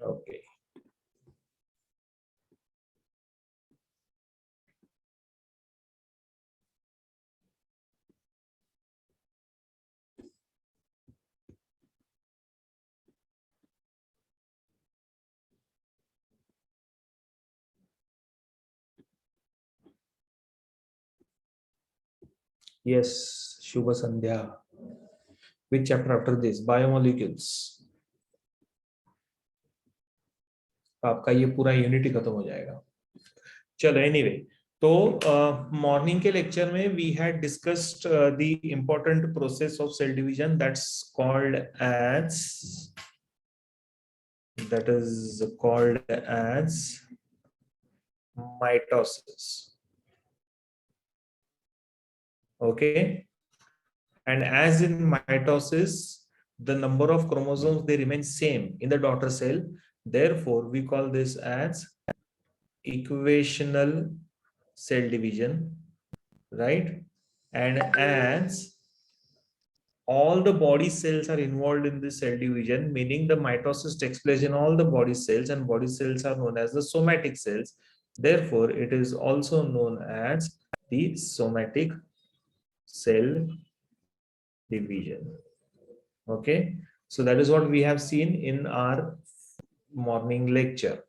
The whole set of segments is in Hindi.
Okay. Yes, Shubha Sandhya. Which chapter after this? Biomolecules. आपका ये पूरा यूनिट ही खत्म हो जाएगा. चलो एनीवे, तो मॉर्निंग के लेक्चर में we had discussed the important process of cell division that's called as mitosis. Okay, and as in mitosis, the number of chromosomes, they remain same in the daughter cell. Therefore, we call this as equational cell division, right? And as all the body cells are involved in this cell division, meaning the mitosis takes place in all the body cells, and body cells are known as the somatic cells. Therefore, it is also known as the somatic cell division. Okay, so that is what we have seen in our morning lecture,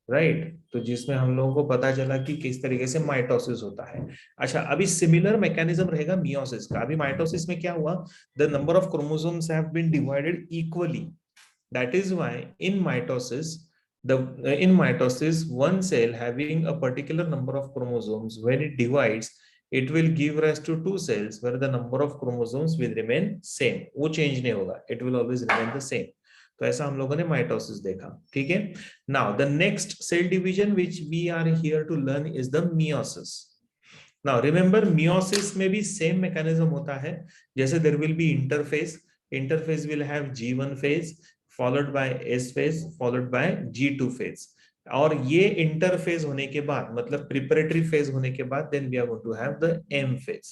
right? तो जिसमें हम लोगों को पता चला कि किस तरीके से माइटोसिस होता है. अच्छा, अभी सिमिलर मैकेनिज्म रहेगा मियोसिस का. अभी माइटोसिस में क्या हुआ, the number of chromosomes have been divided equally. That is why in mitosis one cell having a particular number of chromosomes, when it divides, it will give rise to two cells where the number of chromosomes will remain same. वो change नहीं होगा, it will always remain the same. तो ऐसा हम लोगों ने माइटोसिस देखा. ठीक है. Now the next cell division which we are here to learn is the meiosis. Now remember, meiosis में भी सेम मैकेनिज्म होता है. जैसे there will be interphase will have G1 phase followed by S phase followed by G2 phase. और ये इंटरफेज होने के बाद, मतलब प्रिपरेटरी फेज होने के बाद, then we are going to have the M phase.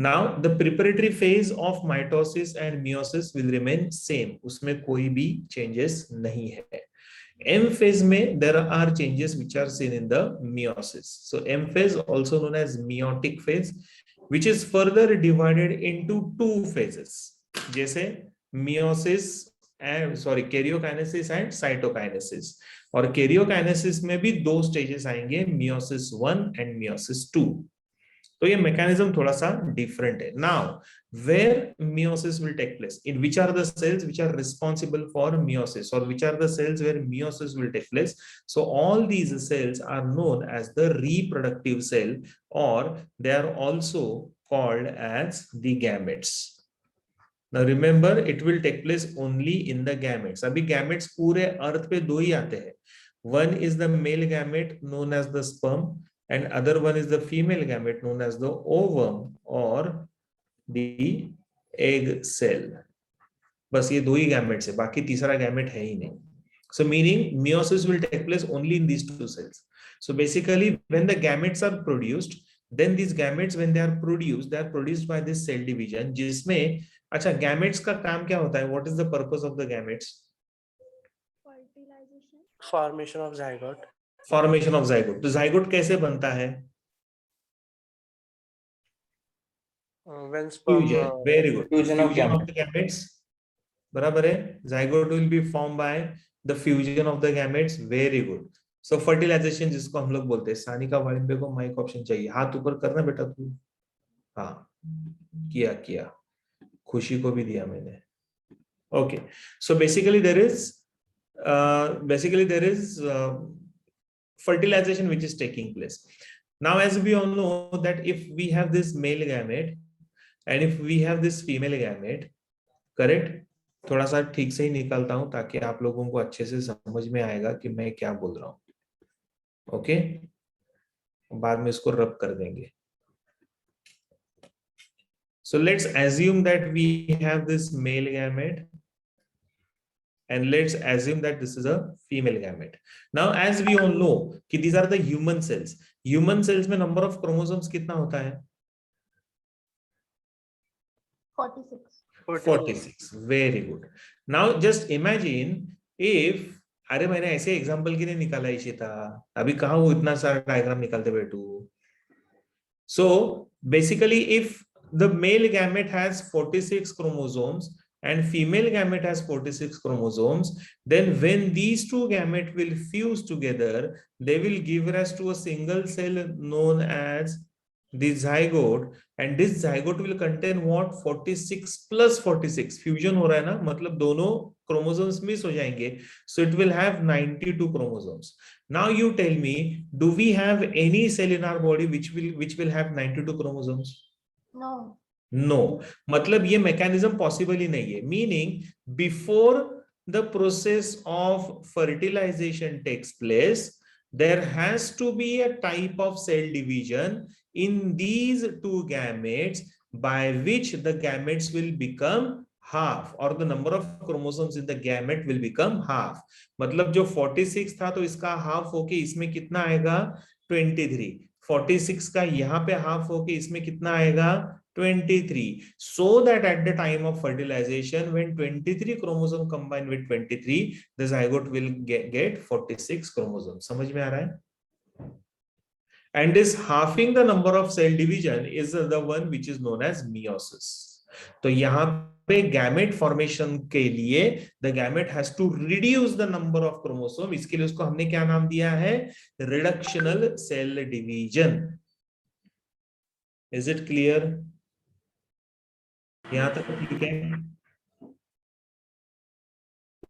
Now the preparatory phase of mitosis and meiosis will remain same. उसमें कोई भी changes नहीं है. M phase में there are changes which are seen in the meiosis. So M phase, also known as meiotic phase, which is further divided into two phases. जैसे meiosis karyokinesis and cytokinesis. और karyokinesis में भी दो स्टेजेस आएंगे, meiosis 1 and meiosis 2. तो ये मैकेनिज्म थोड़ा सा डिफरेंट है. Now where meiosis will take place, in which are the cells which are responsible for meiosis, और which are the cells where meiosis will take place. So all these cells are known as the reproductive cell, और they are also called as the gametes. Now remember, it will take place only in the gametes. अभी gametes पूरे अर्थ पे दो ही आते हैं. One is the male gamete known as the sperm, and other one is the female gamete known as the ovum or the egg cell. बस ये दो ही gametes है, बाकी तीसरा gamete है ही नहीं. So meaning meiosis will take place only in these two cells. So basically, when the gametes are produced, then these gametes, when they are produced by this cell division, जिसमें अच्छा गैमेट्स का काम क्या होता है, what is the purpose of the gametes? Fertilization, formation of zygote. Formation of zygote. तो जाइगोट कैसे बनता है? When sperm, very good, fusion of the gametes. बराबर है, zygote will be form by the fusion of the gametes. Very good. So fertilization जिसको हम लोग बोलते हैं. सानिका वालिम्बे को माइक ऑप्शन चाहिए, हाथ ऊपर करना बेटा तू. हाँ, किया खुशी को भी दिया मैंने. Okay, so basically there is fertilization which is taking place. Now, as we all know that if we have this male gamete and if we have this female gamete, correct? थोड़ा सा ठीक से ही निकालता हूं ताकि आप लोगों को अच्छे से समझ में आएगा कि मैं क्या बोल रहा हूं. ओके, बाद में इसको रब कर देंगे. So let's assume that we have this male gamete and let's assume that this is a female gamete. Now as we all know कि these are the human cells. Human cells में number of chromosomes कितना होता है? 46. 46. Very good. Now just imagine if, अरे मैंने ऐसे एग्जांपल के लिए निकाला इशिता, अभी कहाँ वो इतना सारा डायग्राम निकालते बैठू. So basically, if the male gamete has 46 chromosomes and female gamete has 46 chromosomes, then when these two gametes will fuse together, they will give rise to a single cell known as the zygote, and this zygote will contain what? 46 plus 46. Fusion हो रहा है ना, मतलब दोनों chromosomes miss हो जाएंगे, so it will have 92 chromosomes. Now you tell me, do we have any cell in our body which will have 92 chromosomes? No. No. मतलब ये mechanism possible ही नहीं है. Meaning, before the process of fertilization takes place, there has to be a type of cell division in these two gametes by which the gametes will become half, or the number of chromosomes in the gamete will become half. मतलब जो 46 था तो इसका हाफ होके इसमें कितना आएगा? 23. 46 का यहाँ पे हाफ होके इसमें कितना आएगा? 23. So that at the time of fertilization, when 23 chromosome combine with 23, the zygote will get 46 chromosomes. समझ में आ रहा है? And this halving the number of cell division is the one which is known as meiosis. तो यहाँ पे gamete formation के लिए the gamete has to reduce the number of chromosome. इसके लिए उसको हमने क्या नाम दिया है? Reductional cell division. Is it clear? यहाँ तक ठीक है?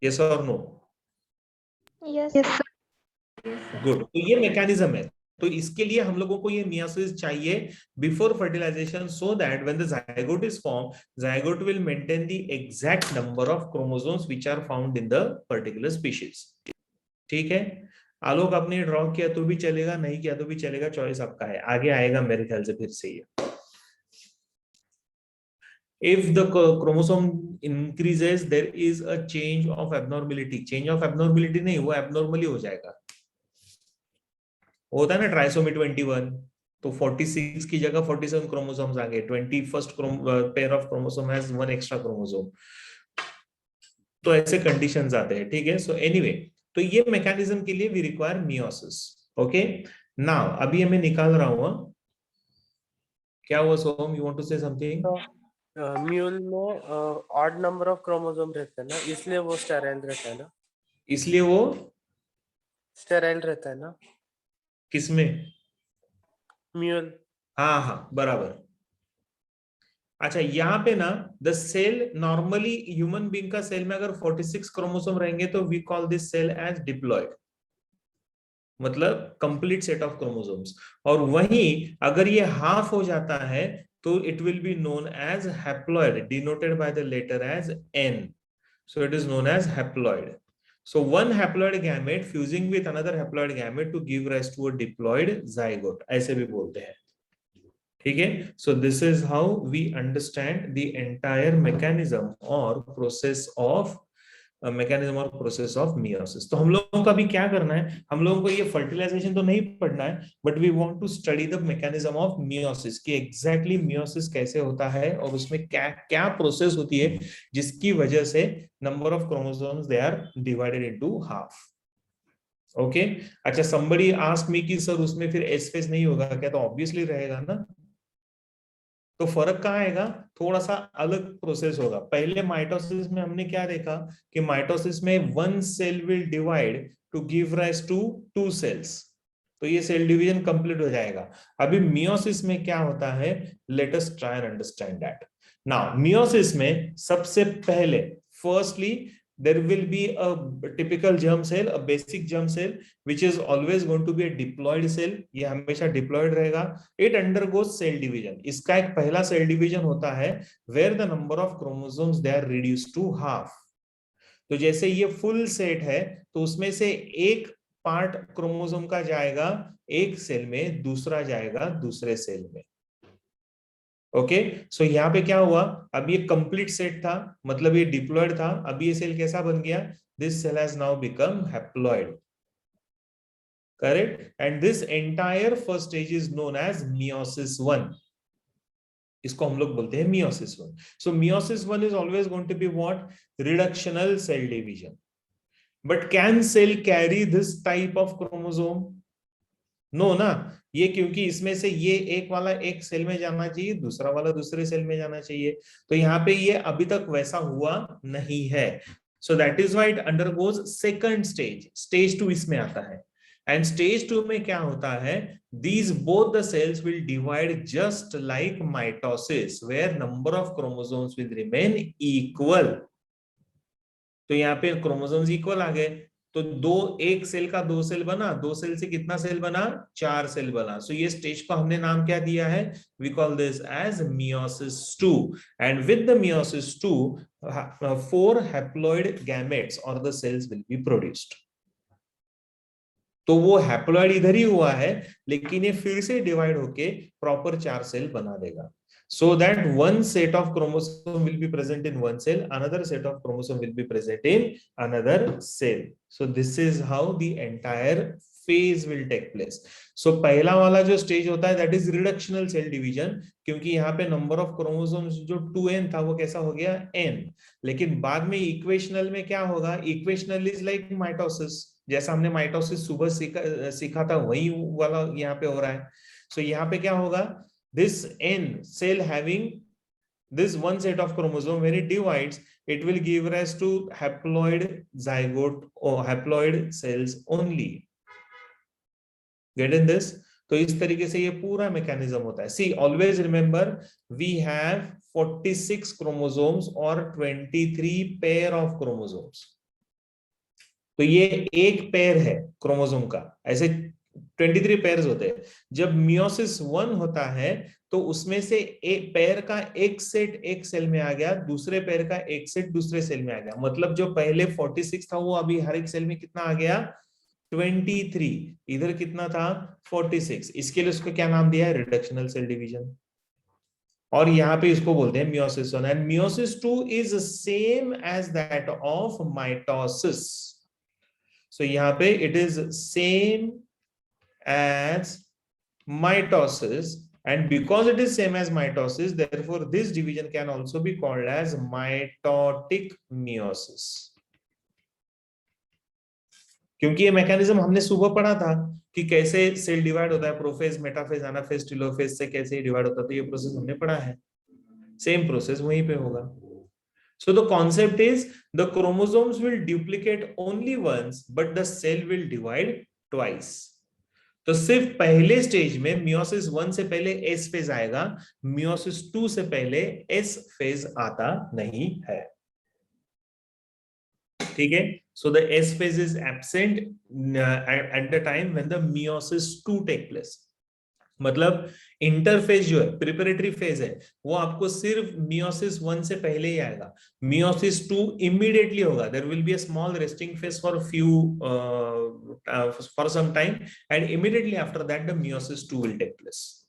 Yes or no? Yes. Yes. Good. तो ये मैकेनिज्म है. तो इसके लिए हम लोगों को ये मियोसिस चाहिए before fertilization, so that when the zygote is formed, zygote will maintain the exact number of chromosomes which are found in the particular species. ठीक है. आलोक आपने ड्रॉ किया तो भी चलेगा, नहीं किया तो भी चलेगा, चॉइस आपका है. आगे आएगा मेरे ख्याल से फिर से ये. If the chromosome increases, there is a change of abnormality. Change of abnormality नहीं, वो abnormally हो जाएगा. होता है ना ट्राइसोमी 21, तो 46 की जगह 47 क्रोमोसोम्स आ गए. 21st pair of chromosome has one extra chromosome. तो ऐसे कंडीशंस आते हैं. ठीक है. सो एनीवे, तो ये मैकेनिज्म के लिए we require meiosis. Okay. Now अभी मैं निकाल रहा हूं. क्या हुआ Som? You want to say something? Mule में ऑड नंबर ऑफ क्रोमोसोम रहते हैं ना, इसलिए वो स्टेराइल रहता है ना. इसलिए वो स्टेराइल रहता है ना किसमें? म्यूल. हाँ हाँ बराबर. अच्छा, यहाँ पे ना the cell normally human being का सेल में अगर 46 क्रोमोसोम रहेंगे तो we call this cell as diploid, मतलब कंप्लीट सेट ऑफ क्रोमोसोम्स. और वहीं अगर ये हाफ हो जाता है तो it will be known as haploid, denoted by the letter as N. So it is known as haploid. So one haploid gamete fusing with another haploid gamete to give rise to a diploid zygote, ऐसे भी बोलते हैं. ठीक है. So this is how we understand the entire mechanism or process of meiosis. तो हम लोगों का भी क्या करना है? हम लोगों को ये फर्टिलाइजेशन तो नहीं पढ़ना है, but we want to study the mechanism of meiosis, कि एग्जैक्टली मियोसिस कैसे होता है और उसमें क्या क्या प्रोसेस होती है जिसकी वजह से number of chromosomes they are divided into half. Okay. अच्छा, somebody asked me कि सर उसमें फिर एस फेस नहीं होगा क्या? तो ऑब्वियसली रहेगा ना. तो फर्क कहाँ आएगा? थोड़ा सा अलग प्रोसेस होगा. पहले माइटोसिस में हमने क्या देखा कि माइटोसिस में one cell will divide to give rise to two cells, तो ये सेल डिवीजन कंप्लीट हो जाएगा. अभी मियोसिस में क्या होता है? Let us try and understand that. Now meiosis में सबसे पहले firstly there will be a typical germ cell, a basic germ cell, which is always going to be a diploid cell. ये हमेशा diploid रहेगा. It undergoes cell division. इसका एक पहला cell division होता है where the number of chromosomes they are reduced to half. तो जैसे ये full set है तो उसमें से एक पार्ट क्रोमोसोम का जाएगा एक सेल में, दूसरा जाएगा दूसरे सेल में. ओके. सो यहाँ पे क्या हुआ? अब ये कंप्लीट सेट था, मतलब ये डिप्लॉयड था. अब ये सेल कैसा बन गया? This cell has now become haploid. Correct. And this entire first stage is known as meiosis 1. इसको हम लोग बोलते हैं meiosis 1. So meiosis 1 is always going to be what? Reductional cell division. But can cell carry this type of chromosome? No ना, ये क्योंकि इसमें से ये एक वाला एक सेल में जाना चाहिए, दूसरा वाला दूसरे सेल में जाना चाहिए, तो यहाँ पे ये अभी तक वैसा हुआ नहीं है. सो that is why it undergoes second stage. Stage 2 इसमें आता है. एंड स्टेज 2 में क्या होता है, these both the cells will divide just like mitosis where number of chromosomes will remain equal. तो यहाँ पे क्रोमोसोम्स इक्वल आ गए, तो एक सेल का 2 सेल बना, 2 सेल से कितना सेल बना, 4 सेल बना. सो ये स्टेज को हमने नाम क्या दिया है, we call this as meiosis 2. एंड विद द meiosis 2 4 haploid gametes or the cells will be produced. तो वो हैप्लॉइड इधर ही हुआ है, लेकिन ये फिर से डिवाइड होके प्रॉपर 4 सेल बना देगा. So that one set of chromosome will be present in one cell, another set of chromosome will be present in another cell. So this is how the entire phase will take place. So पहला वाला जो स्टेज होता है that is reductional cell division, क्योंकि यहाँ पे नंबर ऑफ क्रोमोसोम्स जो 2n था वो कैसा हो गया n. लेकिन बाद में इक्वेशनल में क्या होगा, इक्वेशनल इज लाइक माइटोसिस, जैसा हमने माइटोसिस सुबह सीखा था वही वाला यहाँ पे हो रहा है. सो यहाँ पे क्या होगा, this n cell having this one set of chromosome, when it divides, it will give rise to haploid zygote or haploid cells only. Get in this? तो इस तरीके से ये पूरा मैकेनिज्म होता है. See, always remember we have 46 chromosomes or 23 pair of chromosomes. तो ये एक पेयर है क्रोमोसोम का, ऐसे 23 पेयर्स होते हैं. जब मियोसिस 1 होता है तो उसमें से एक पेयर का एक सेट एक सेल में आ गया, दूसरे पेयर का एक सेट दूसरे सेल में आ गया. मतलब जो पहले 46 था वो अभी हर एक सेल में कितना आ गया, 23. इधर कितना था, 46. इसके लिए उसको क्या नाम दिया है, रिडक्शनल सेल डिवीजन. और यहाँ पे इसको बोलते हैं meiosis 1. And meiosis 2 is same as that of mitosis. So यहाँ पे it is same as mitosis, and because it is same as mitosis, therefore this division can also be called as mitotic meiosis. क्योंकि ये मैकेनिज्म हमने सुबह पढ़ा था कि कैसे सेल डिवाइड होता है, प्रोफेज, मेटाफेज, एनाफेज, टेलोफेज से कैसे डिवाइड होता है, तो ये प्रोसेस हमने पढ़ा है. सेम प्रोसेस वहीं पे होगा. So the concept is the chromosomes will duplicate only once, but the cell will divide twice. तो सिर्फ पहले स्टेज में मियोसिस 1 से पहले एस फेज आएगा, मियोसिस 2 से पहले एस फेज आता नहीं है. ठीक है. So the S phase is absent at the time when the meiosis 2 take place. मतलब इंटरफेज जो है, प्रिपरेटरी फेज है, वो आपको सिर्फ मियोसिस 1 से पहले ही आएगा. मियोसिस 2 इमीडिएटली होगा. There will be a small resting phase for some time, and immediately after that the meiosis 2 will take place.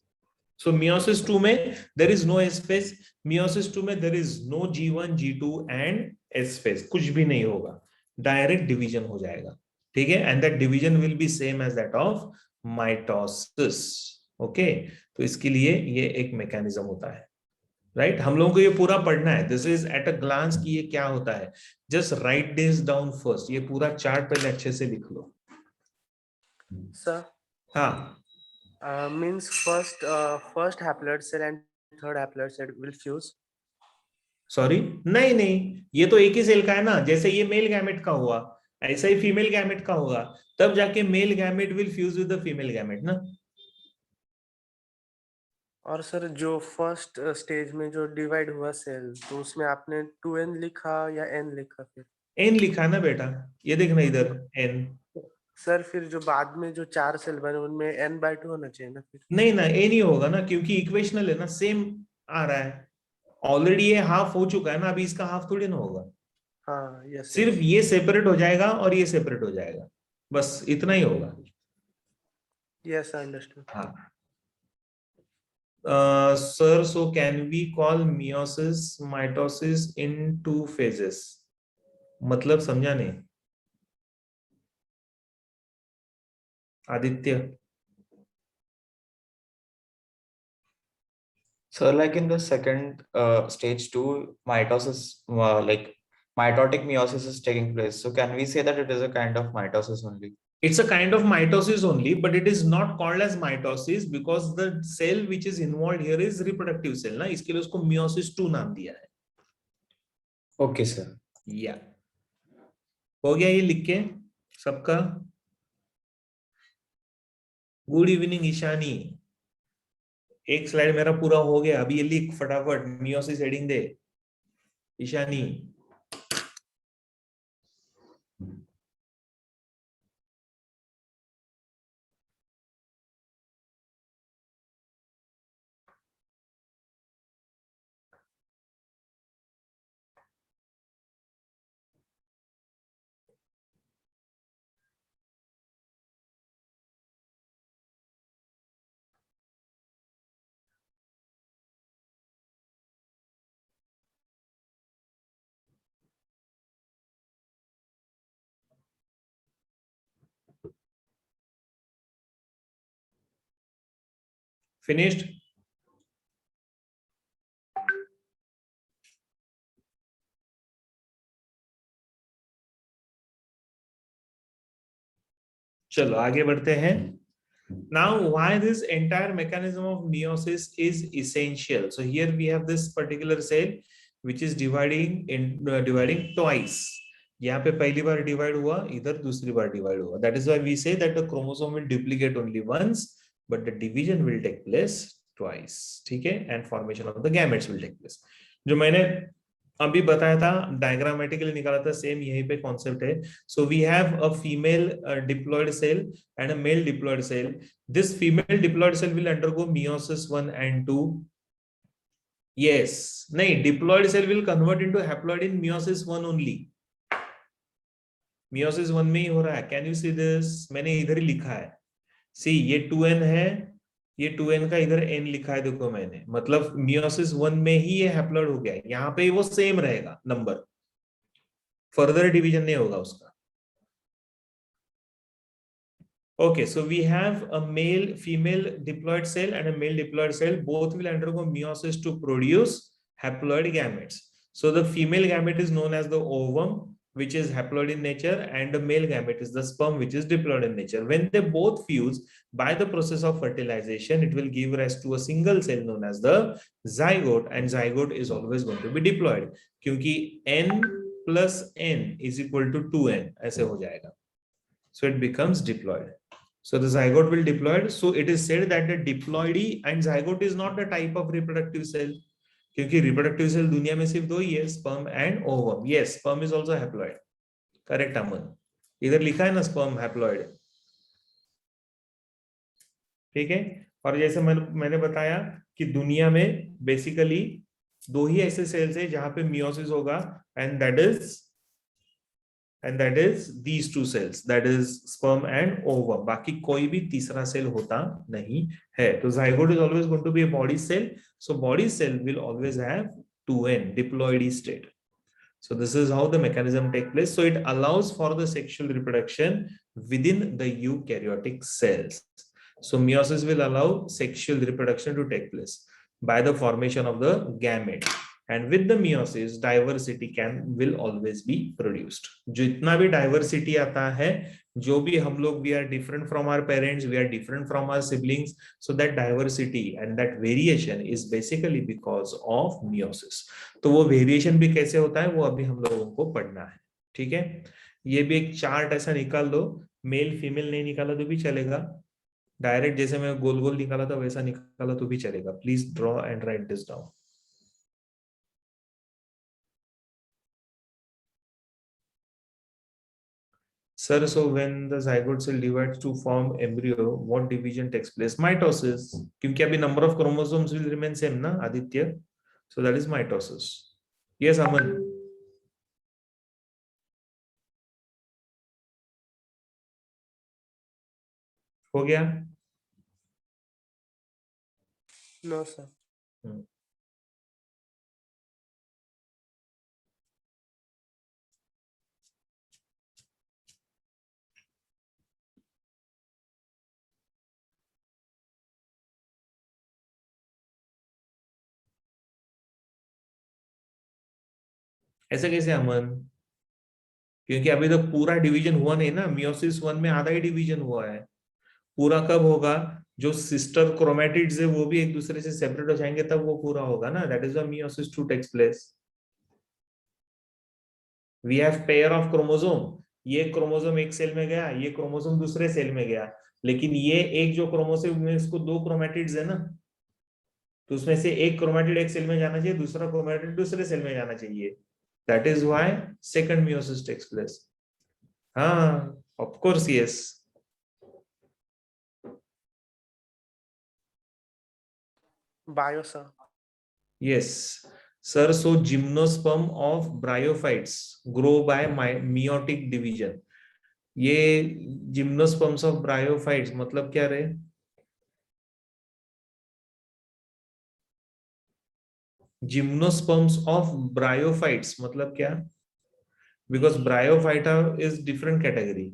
So meiosis 2 में there is no S phase. Meiosis 2 में there is no G1 G2 and S phase, कुछ भी नहीं होगा, डायरेक्ट डिवीजन हो जाएगा. ठीक है. And that division will be same as that of mitosis. Okay. तो इसके लिए ये एक मैकेनिज्म होता है. राइट. हम लोगों को ये पूरा पढ़ना है. This is at a glance कि ये क्या होता है. Just write this down first. ये पूरा चार्ट पहले अच्छे से लिख लो. सर, हाँ. means first haploid cell and third haploid cell will fuse. Sorry, नहीं नहीं, ये तो एक ही सेल का है ना. जैसे ये मेल गैमेट का हुआ, ऐसा ही फीमेल गैमेट का होगा, तब जाके male gamete will fuse with the female gamete ना. और सर जो फर्स्ट स्टेज में जो डिवाइड हुआ सेल, तो उसमें आपने 2n लिखा या n लिखा फिर? एन लिखा ना बेटा, ये देखना इधर एन. सर फिर जो बाद में जो 4 सेल बने उनमें n/2 होना चाहिए ना फिर? नहीं ना, एन ही होगा ना, क्योंकि इक्वेशनल है ना, सेम आ रहा है. ऑलरेडी ये हाफ हो चुका है ना, अभी इसका हाफ थोड़ी ना होगा. हाँ, यस. सिर्फ ये सेपरेट हो जाएगा और ये सेपरेट हो जाएगा, बस इतना ही होगा. Yes, I understood. हाँ. Sir, so can we call meiosis, mitosis in 2 phases? मतलब समझा नहीं Aditya? So like in the second stage 2 mitosis, like mitotic meiosis is taking place. So can we say that it is a kind of mitosis only? It's a kind of mitosis only, but it is not called as mitosis because the cell which is involved here is reproductive cell ना, इसके लिए उसको meiosis 2 नाम दिया है. Okay, sir. या हो गया ये लिख के सबका. Good evening Ishani. एक स्लाइड मेरा पूरा हो गया, अभी ये लिख फटाफट, मियोसिस हेडिंग दे ईशानी. फिनिश्ड. चलो आगे बढ़ते हैं. Now, why this entire mechanism of meiosis is essential? So here we have this particular cell which is dividing twice. यहाँ पे पहली बार डिवाइड हुआ, इधर दूसरी बार डिवाइड हुआ. That is why we say that the chromosome will duplicate only once, but the division will take place twice. ठीक है? And formation of the gametes will take place. जो मैंने अभी बताया था, डायग्रामेटिकली निकाला था, सेम यहीं पे कॉन्सेप्ट है. So we have a female diploid cell and a male diploid cell. This female diploid cell will undergo meiosis 1 and 2. yes, नहीं, diploid cell will convert into haploid in meiosis 1 only. meiosis 1 में ही हो रहा है. Can you see this? मैंने इधर ही लिखा है. सी ये 2n है, ये 2n का इधर n लिखा है, देखो मैंने, मतलब meiosis 1 में ही ये हैप्लॉइड हो गया है. यहाँ पे वो सेम रहेगा नंबर, फर्दर डिवीजन नहीं होगा उसका. Okay, so we have a male female diploid cell and a male diploid cell. Both will undergo meiosis to produce haploid gametes. So the female gamete is known as the ovum, which is haploid in nature, and the male gamete is the sperm, which is diploid in nature. When they both fuse by the process of fertilization, it will give rise to a single cell known as the zygote, and zygote is always going to be diploid क्योंकि n plus n is equal to 2n ऐसे हो जाएगा. So it becomes diploid. So the zygote will diploid. So it is said that the diploidy and zygote is not the type of reproductive cell. क्योंकि reproductive cell दुनिया में सिर्फ दो ही है, sperm and ovum. Yes, sperm is also haploid. Correct, अमन. इधर लिखा है ना sperm haploid. ठीक है. और जैसे मैंने बताया कि दुनिया में बेसिकली दो ही ऐसे सेल्स है जहां पे मियोसिस होगा, and that is these two cells, that is sperm and ovum. बाकी कोई भी तीसरा सेल होता नहीं है. तो zygote is always going to be a body cell. So body cell will always have 2n diploidy state. So this is how the mechanism takes place. So it allows for the sexual reproduction within the eukaryotic cells. So meiosis will allow sexual reproduction to take place by the formation of the gamete. And with the meiosis, diversity will always be produced. जितना भी diversity आता है, जो भी हम लोग, we are different from our parents, we are different from our siblings. So that diversity and that variation is basically because of meiosis. तो वो वेरिएशन भी कैसे होता है वो अभी हम लोगों को पढ़ना है. ठीक है. ये भी एक चार्ट ऐसा निकाल दो. मेल फीमेल नहीं निकाला तो भी चलेगा, डायरेक्ट जैसे मैं गोल गोल निकाला था वैसा निकाला तो भी चलेगा. Please draw and right this down. Sir, so when the zygote cell divides to form embryo, what division takes place? Mitosis. क्योंकि अभी number of chromosomes will remain same ना Aditya, so that is mitosis. Yes, Aman. हो गया? No, sir. ऐसे कैसे अमन? क्योंकि अभी तक पूरा डिवीजन हुआ नहीं ना, मियोसिस 1 में आधा ही डिवीजन हुआ है। पूरा कब होगा? जो सिस्टर क्रोमेटिड्स है वो भी एक दूसरे से सेपरेट हो जाएंगे तब वो पूरा होगा ना। That is why meiosis 2 takes place. We have pair of chromosome, ये क्रोमोसोम एक सेल में गया, ये क्रोमोसोम दूसरे सेल में गया, लेकिन ये एक जो क्रोमोसोम में इसको 2 क्रोमेटिड्स है ना, तो उसमें से एक क्रोमेटिड एक सेल में जाना चाहिए, दूसरा क्रोमेटिड दूसरे सेल में जाना चाहिए। That is why second meiosis takes place. हाँ, of course, yes. Bio sir. Yes, sir. So gymnosperm of bryophytes grow by meiotic division. ये जिम्नोस्पर्म्स ऑफ ब्रायोफाइट्स मतलब क्या रहे? जिम्नोस्पर्म्स ऑफ ब्रायोफाइट्स मतलब क्या? Because bryophyta is different category,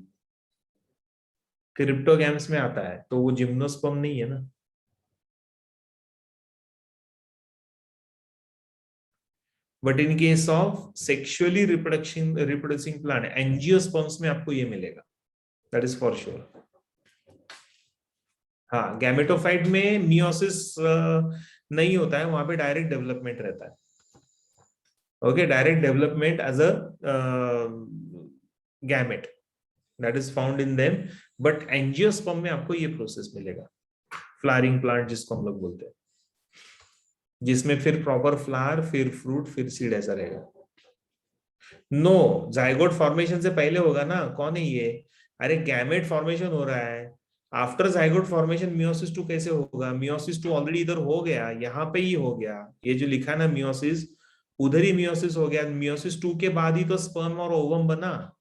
cryptogams में आता है, तो वो जिम्नोस्पर्म नहीं है ना। But in case of sexually reproducing plant, angiosperms में आपको ये मिलेगा, दैट इज फॉर श्योर। हाँ, गैमेटोफाइट में मियोसिस नहीं होता है, वहां पे डायरेक्ट डेवलपमेंट रहता है। Okay, direct development as a gamete, that is found in them. But angiosperm में आपको ये प्रोसेस मिलेगा, फ्लावरिंग प्लांट जिसको हम लोग बोलते हैं, जिसमें फिर प्रॉपर फ्लावर, फिर फ्रूट, फिर सीड ऐसा रहेगा। नो, जाइगोट फॉर्मेशन से पहले होगा ना। कौन है ये? अरे गैमेट फॉर्मेशन हो रहा है आफ्टर जाइगोट फॉर्मेशन। मियोसिस 2 कैसे होगा? मियोसिस 2 ऑलरेडी इधर हो गया, यहाँ पे ही हो गया। ये जो लिखा ना मियोसिस, उधर ही मियोसिस हो गया। मियोसिस 2 के बाद ही तो स्पर्म और ओवम बना।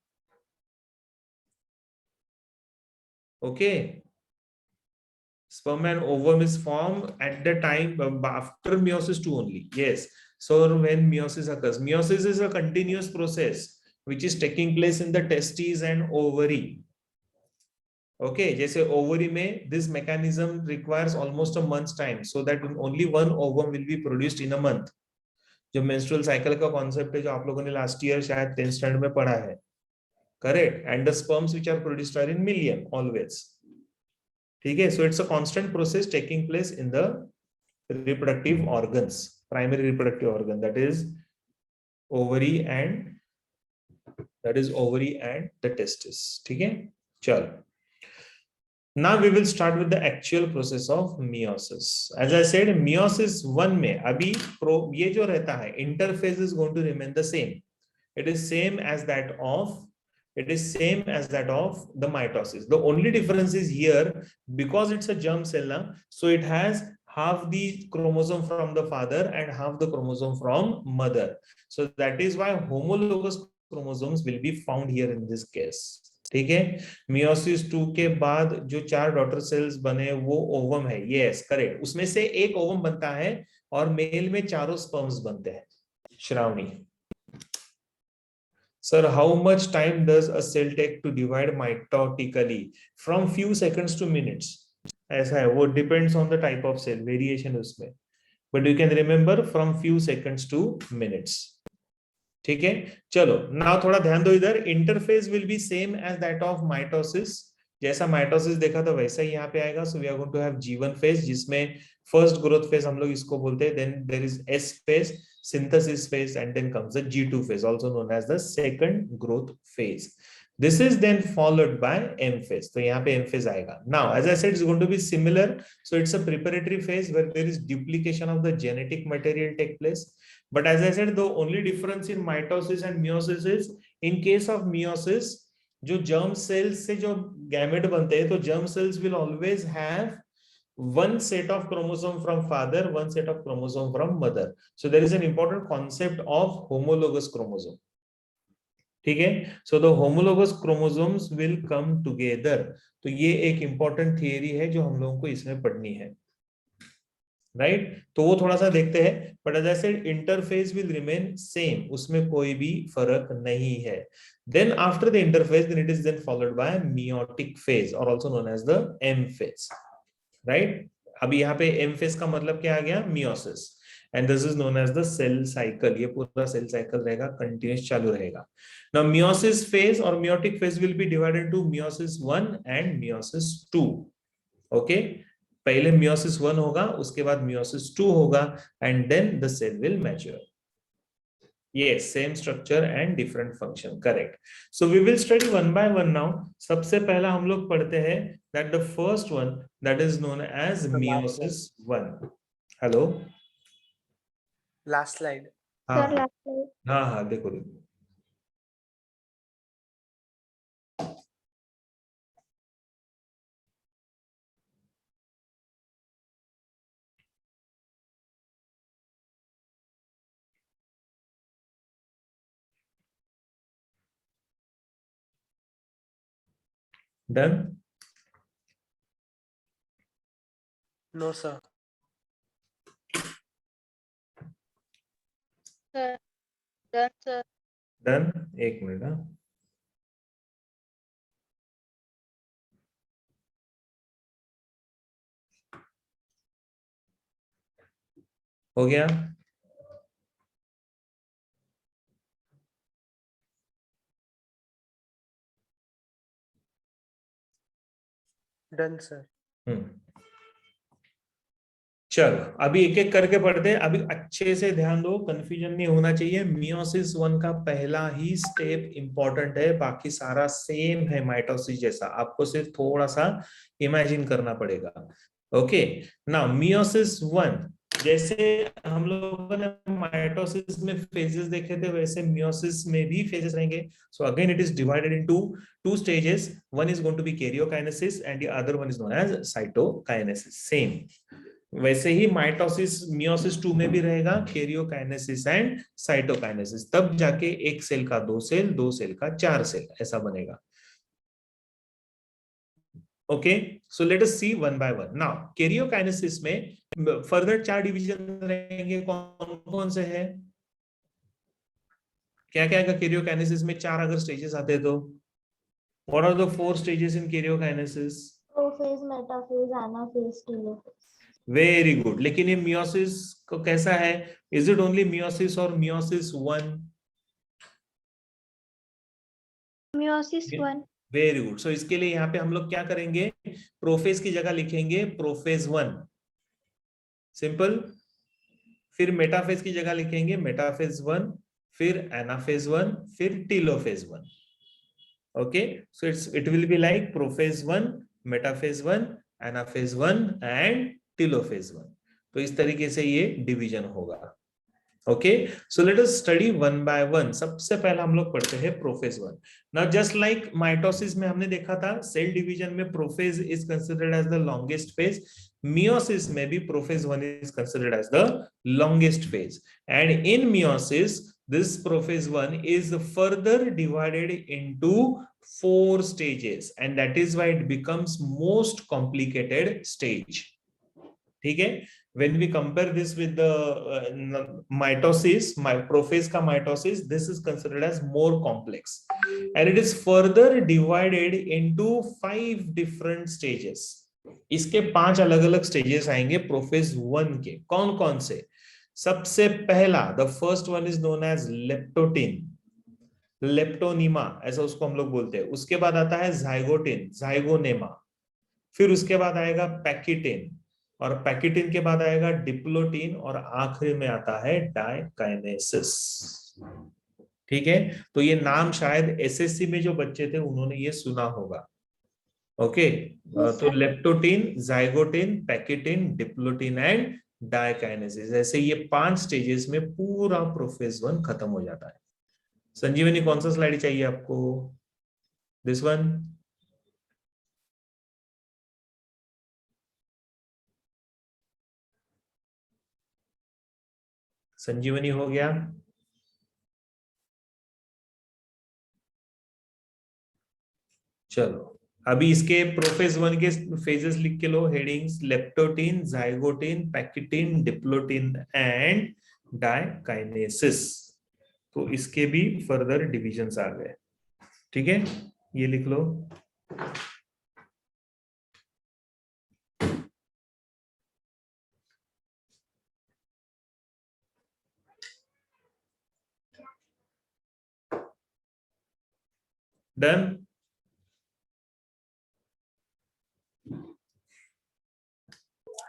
Okay, sperm and ovum is formed at the time after meiosis 2 only. Yes, so when meiosis occurs, meiosis is a continuous process which is taking place in the testes and ovary. Okay, जैसे ovary में this mechanism requires almost a month's time, so that only one ovum will be produced in a month. जो menstrual cycle का concept है, जो आप लोगों ने last year शायद 10th standard में पढ़ा है, correct? And the sperms which are produced are in million always. ठीक है, so it's a constant process taking place in the reproductive organs, primary reproductive organ, that is ovary and the testis. ठीक है, चलो। Now we will start with the actual process of meiosis. As I said, meiosis 1 में अभी ये जो रहता है interphase is going to remain the same. It is same as that of the mitosis. The only difference is here, because it's a germ cell, so it has half the chromosome from the father and half the chromosome from mother. So that is why homologous chromosomes will be found here in this case. ठीक है, मियोसिस 2 के बाद जो 4 डॉटर सेल्स बने वो ओवम है। Yes, correct. उसमें से एक ओवम बनता है और मेल में चारों स्पर्म्स बनते हैं। Shravani, Sir, how much time does a cell take to divide mitotically? From few seconds to minutes. ऐसा है, वो depends on the type of cell, variation उसमें, but you can remember from few seconds to minutes. ठीक है, चलो। now थोड़ा ध्यान दो इधर। interphase will be same as that of mitosis. जैसा माइटोसिस देखा था वैसा ही यहाँ पे आएगा। so we are going to have G1 phase, जिसमें first growth phase हम लोग इसको बोलते हैं, then there is S phase, synthesis phase, and then comes the G2 phase, also known as the second growth phase. This is then followed by M phase. तो यहाँ पे M phase आएगा। Now, as I said, it's going to be similar. So it's a preparatory phase where there is duplication of the genetic material take place. But as I said, the only difference in mitosis and meiosis is, in case of meiosis, जो germ cells से जो gamete बनते हैं, तो germ cells will always have one set of chromosome from father, one set of chromosome from mother. So there is an important concept of homologous chromosome. ठीक है, so the homologous chromosomes will come together. तो ये एक important theory है जो हम लोगों को इसमें पढ़नी है, right? तो वो थोड़ा सा देखते हैं। but as I said, interphase will remain same, उसमें कोई भी फर्क नहीं है। then after the interphase, then it is then followed by meiotic phase, or also known as the M phase. Right, अभी यहाँ पे एम फेज का मतलब क्या आ गया? Meiosis. And this is known as the cell cycle. ये पूरा सेल साइकिल रहेगा, कंटिन्यूस चालू रहेगा। नाउ मियोसिस फेज और meiotic phase will be divided to meiosis 1 and meiosis 2। Okay, पहले मियोसिस 1 होगा, उसके बाद मियोसिस 2 होगा, and then the cell will mature. Yes, same structure and different function, correct. So we will study one by one now. सबसे पहला हम लोग पढ़ते हैं that the first one that is known as meiosis 1. Hello? Last slide. हाँ Sir, last slide. हाँ हाँ, देखो देखो। Done? No sir. Sir, done, sir. Done? एक मिनट। हाँ, हो गया। Done sir. चलो अभी एक एक करके पढ़ते हैं। अभी अच्छे से ध्यान दो, कंफ्यूजन नहीं होना चाहिए। मियोसिस 1 का पहला ही स्टेप इंपॉर्टेंट है, बाकी सारा सेम है माइटोसिस जैसा, आपको सिर्फ थोड़ा सा इमेजिन करना पड़ेगा। ओके, नाउ मियोसिस 1, जैसे हम लोगों ने माइटोसिस में फेजेस देखे थे, वैसे मियोसिस में भी फेजेस रहेंगे। So again it is divided into two stages. One is going to be karyokinesis and the other one is known as cytokinesis. Same. वैसे ही माइटोसिस मियोसिस 2 में भी रहेगा कैरियोकाइनेसिस एंड साइटोकाइनेसिस, तब जाके एक सेल का 2 सेल, 2 सेल का 4 सेल, ऐसा बनेगा। Okay, so let us see one by one. Now karyokinesis में फर्दर 4 डिवीजन रहेंगे, कौन कौन से हैं? क्या क्या आएगा कैरियोकाइनेसिस में? 4 अगर स्टेजेस आते हैं तो what are the 4 stages in karyokinesis? Prophase, metaphase, anaphase, telophase. Very good. लेकिन ये मियोसिस को कैसा है? इज इट ओनली मियोसिस और meiosis 1? Meiosis 1. Very good. So इसके लिए यहाँ पे हम लोग क्या करेंगे? प्रोफेज की जगह लिखेंगे प्रोफेज 1, सिंपल। फिर मेटाफेज की जगह लिखेंगे मेटाफेज 1, फिर एनाफेज 1, फिर telophase 1। Okay, so it will be like prophase 1, metaphase 1, anaphase 1 and telophase 1। तो इस तरीके से ये डिवीजन होगा। Okay, so let us study one by one. सबसे पहला हम लोग पढ़ते हैं prophase 1। Now just like mitosis में हमने देखा था, सेल डिवीजन में prophase is considered as the longest phase. Meiosis में भी prophase 1 is considered as the longest phase, and in meiosis this prophase 1 is further divided into 4 stages, and that is why it becomes most complicated stage. ठीक है, when we compare this with the mitosis, prophase का mitosis, this is considered as more complex, and it is further divided into 5 different stages. इसके 5 अलग अलग स्टेजेस आएंगे प्रोफेज 1 के। कौन कौन से? सबसे पहला, the first one is known as leptotene, leptonema ऐसा उसको हम लोग बोलते हैं। उसके बाद आता है जाइगोटिन, जाइगोनेमा। फिर उसके बाद आएगा पैकिटिन, और पैकिटिन के बाद आएगा डिप्लोटिन, और आखिरी में आता है डाइकाइनेसिस। ठीक है, तो ये नाम शायद एसएससी में जो बच्चे थे उन्होंने ये सुना होगा। ओके, तो leptotene, zygotene, pachytene, diplotene and diakinesis, ऐसे ये 5 स्टेजेस में पूरा प्रोफेज 1 खत्म हो जाता है। संजीवनी, कौन सा स्लाइड चाहिए आपको? This one? संजीवनी हो गया? चलो अभी इसके प्रोफेज 1 के फेजेस लिख के लो, headings: leptotene, zygotene, pachytene, diplotene and diakinesis. तो इसके भी फर्दर डिविजन्स आ गए। ठीक है, ये लिख लो। डन?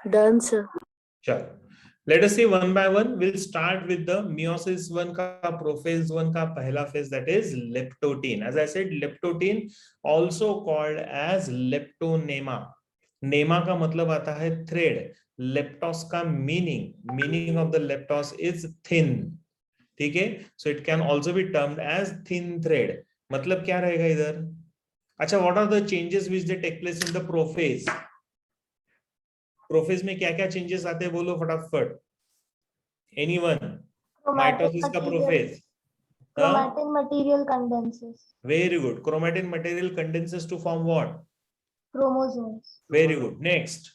Done sir. चलो, let us see one by one. We'll start with the meiosis 1 का prophase 1 का पहला phase, that is leptotin. As I said, leptotin also called as leptonema. नेमा का मतलब आता है थ्रेड. लेप्टोस का meaning of the leptos is thin. ठीक है, so it can also be termed as thin thread. मतलब क्या रहेगा इधर? अच्छा, what are the changes which they take place in the prophase? Prophase में क्या क्या चेंजेस आते हैं, बोलो फटाफट. एनीवन? माइटोसिस का prophase. Chromatin material condenses. Very good. Chromatin material condenses to form what? Chromosomes. Very good. Next.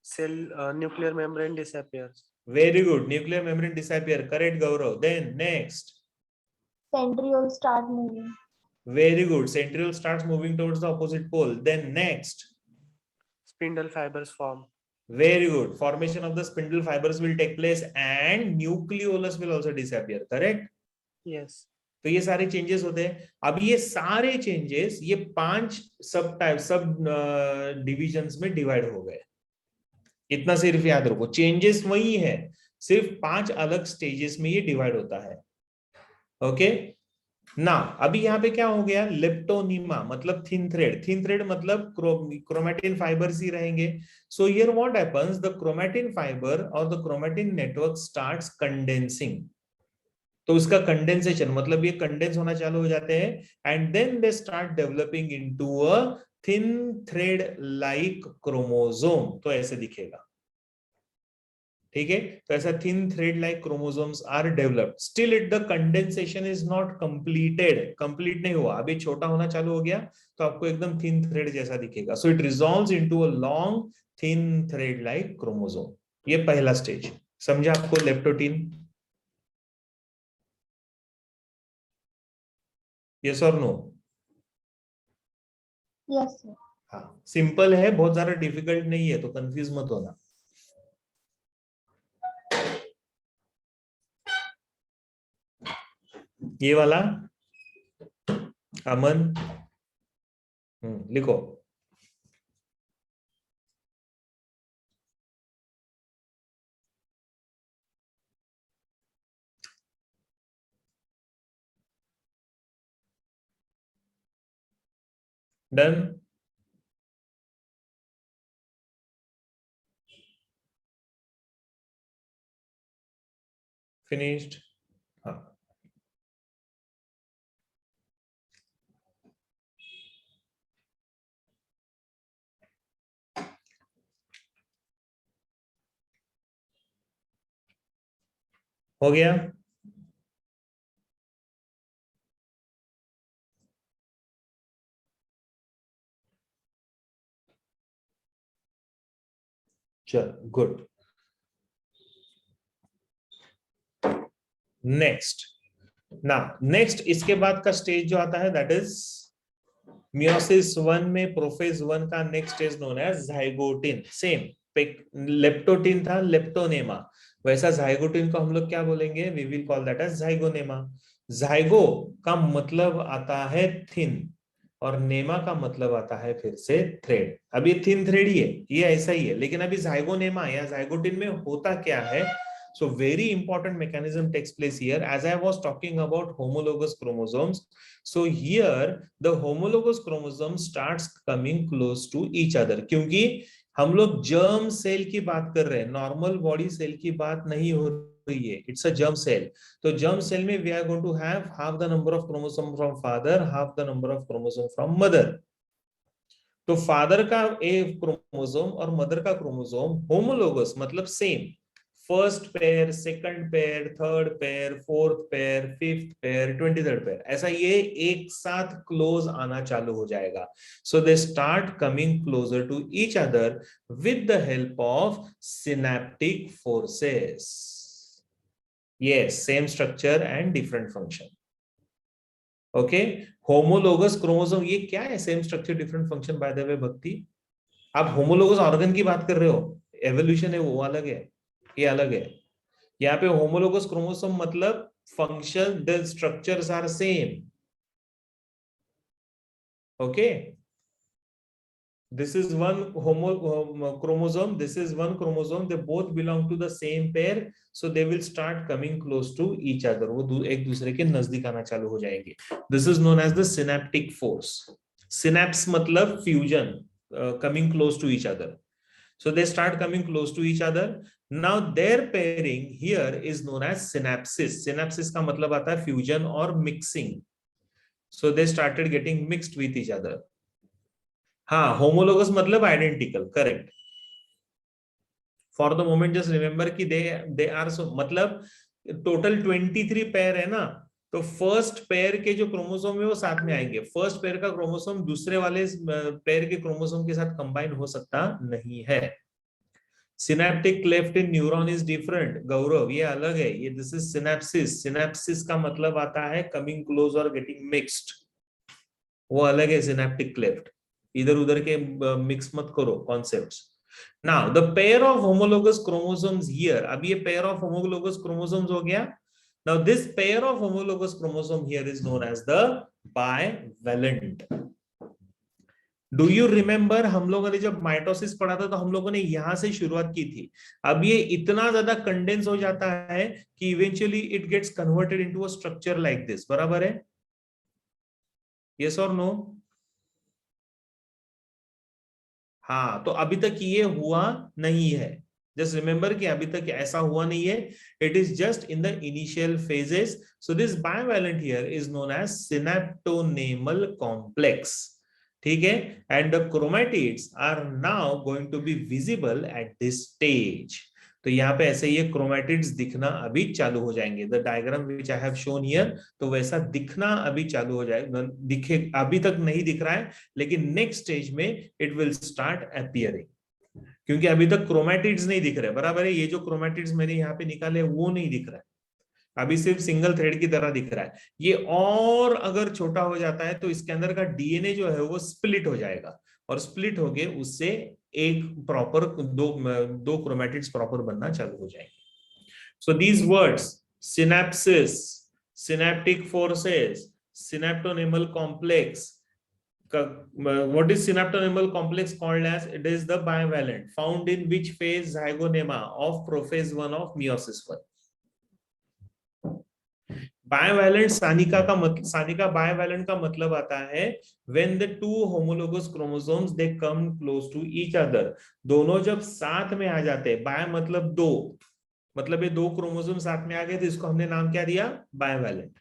Cell nuclear membrane disappears. Very good. Nuclear membrane disappear. Correct, Gaurav. Then next. Centrioles start moving. Very good. Centriole starts moving towards the opposite pole. Then next. Spindle fibers form. Very good. Formation of the spindle fibers will take place and nucleolus will also disappear. Correct? Yes. तो ये सारे चेंजेस होते हैं. अब ये सारे चेंजेस ये 5 सब डिविजन्स में डिवाइड हो गए. इतना सिर्फ याद रखो, चेंजेस वही है, सिर्फ 5 अलग स्टेजेस में ये डिवाइड होता है. ओके ना, अभी यहाँ पे क्या हो गया? लेप्टोनीमा मतलब थिन थ्रेड. थिन थ्रेड मतलब क्रोमैटिन फाइबर्स ही रहेंगे. So here what happens, the chromatin fibre और the chromatin network starts condensing. तो उसका कंडेंसेशन मतलब ये कंडेंस होना चालू हो जाते हैं and then they start developing into a thin thread like chromosome. तो ऐसे दिखेगा. ठीक है, तो ऐसा thin thread like chromosomes are developed. Still it the condensation is not completed. Complete नहीं हुआ, अभी छोटा होना चालू हो गया तो आपको एकदम थिन थ्रेड जैसा दिखेगा. So it resolves into a long thin thread like chromosome. ये पहला स्टेज समझा आपको? लेप्टोटीन. यस और नो? Yes, sir. हाँ, सिंपल है, बहुत ज्यादा डिफिकल्ट नहीं है, तो कंफ्यूज मत होना. ये वाला अमन लिखो. डन? फिनिश्ड? हाँ. हो गया? चल गुड. नेक्स्ट ना, नेक्स्ट इसके बाद का स्टेज जो आता है दैट इज मियोसिस 1 में प्रोफेज 1 का next stage known as zygotene. Same leptotene था लेप्टोनेमा, वैसा जाइगोटिन को हम लोग क्या बोलेंगे? We will call that as zygonema. Zygo का मतलब आता है थिन और नेमा का मतलब आता है फिर से थ्रेड. अब ये थिन थ्रेड ही है, ये ऐसा ही है, लेकिन अभी जाइगोनेमा या जाइगोटिन में होता क्या है? So very important mechanism takes place here. As I was talking about homologous chromosomes, so here the homologous chromosome starts coming close to each other. क्योंकि हम लोग जर्म सेल की बात कर रहे हैं, नॉर्मल बॉडी सेल की बात नहीं हो रही है. It's a germ cell. तो जर्म सेल में we are going to have half the number of chromosome from father, half the number of chromosome from mother. तो फादर का ए क्रोमोसोम और मदर का क्रोमोसोम होमोलोगस मतलब सेम. First pair, second pair, third pair, fourth pair, fifth pair, 23rd pair, ऐसा ये एक साथ क्लोज आना चालू हो जाएगा. So they start coming closer to each other with the help of synaptic forces. Yes, same structure and different function. Okay, homologous chromosome ये क्या है? Same structure different function. By the way भक्ति, आप होमोलोगस ऑर्गन की बात कर रहे हो, एवोल्यूशन है वो अलग है, ये अलग है. यहाँ पे होमोलोगस क्रोमोसोम मतलब function, the structures are same. Okay. This is one chromosome. This is one chromosome. They both belong to the same pair, so they will start coming close to each other. वो एक दूसरे के नजदीक आना चालू हो जाएंगे. This is known as the synaptic force. Synapse मतलब fusion, coming close to each other. So they start coming close to each other. Now their pairing here is known as synapsis. Synapsis का मतलब आता है fusion और mixing. So they started getting mixed with each other. हाँ, homologous मतलब identical, correct. For the moment just remember कि they are so मतलब total 23 पेयर है ना, तो फर्स्ट पेयर के जो क्रोमोसोम है वो साथ में आएंगे. फर्स्ट पेयर का क्रोमोसोम दूसरे वाले पेयर के क्रोमोसोम के साथ कंबाइन हो सकता नहीं है. Synaptic cleft in neuron is different. Gaurav, ये अलग है. ये दिस इज सिनेप्सिस. सिनेप्सिस का मतलब आता है कमिंग क्लोज और गेटिंग मिक्स्ड. वो अलग है सिनेप्टिक क्लेफ्ट. इधर उधर के मिक्स मत करो concepts. Now the pair of homologous chromosomes here. अब ये पेयर ऑफ होमोलोगस क्रोमोसोम्स हो गया. Now this pair of homologous chromosome here is known as the bivalent. Do you remember हम लोगों ने जब माइटोसिस पढ़ा था तो हम लोगों ने यहां से शुरुआत की थी. अब ये इतना ज्यादा कंडेंस हो जाता है कि eventually it gets converted into a structure like this. बराबर है? यस और नो? हाँ, तो अभी तक ये हुआ नहीं है. जस्ट रिमेंबर कि अभी तक ऐसा हुआ नहीं है. It is just in the initial phases. So this bivalent here is known as synaptonemal complex. ठीक है. And the chromatids are now going to be visible at this stage. तो यहाँ पे ऐसे ये क्रोमैटिड्स दिखना अभी चालू हो जाएंगे. The diagram which I have shown here, तो वैसा दिखना अभी चालू हो जाएगा. दिखे, अभी तक नहीं दिख रहा है, लेकिन नेक्स्ट स्टेज में इट विल स्टार्ट अपीयरिंग. क्योंकि अभी तक क्रोमैटिड्स नहीं दिख रहे. बराबर है? ये जो क्रोमैटिड्स मैंने यहाँ पे निकाले वो नहीं दिख रहा है. अभी सिर्फ सिंगल थ्रेड की तरह दिख रहा है. ये और अगर छोटा हो जाता है तो इसके अंदर का डीएनए जो है वो स्प्लिट हो जाएगा, और स्प्लिट होके उससे एक प्रॉपर दो क्रोमैटिड्स प्रॉपर बनना चालू हो जाएंगे. So these words synapses, synaptic forces, synaptonemal complex. What is synaptonemal complex called as? It is the bivalent found in which phase zygonnema of prophase 1 of meiosis 1. Bivalent Sanika का मतलब, सानिका बायवैलेंट का मतलब आता है when the two homologous chromosomes they come close to each other. दोनों जब साथ में आ जाते हैं, बाय मतलब दो, मतलब ये दो क्रोमोसोम साथ में आ गए, तो इसको हमने नाम क्या दिया? Bivalent.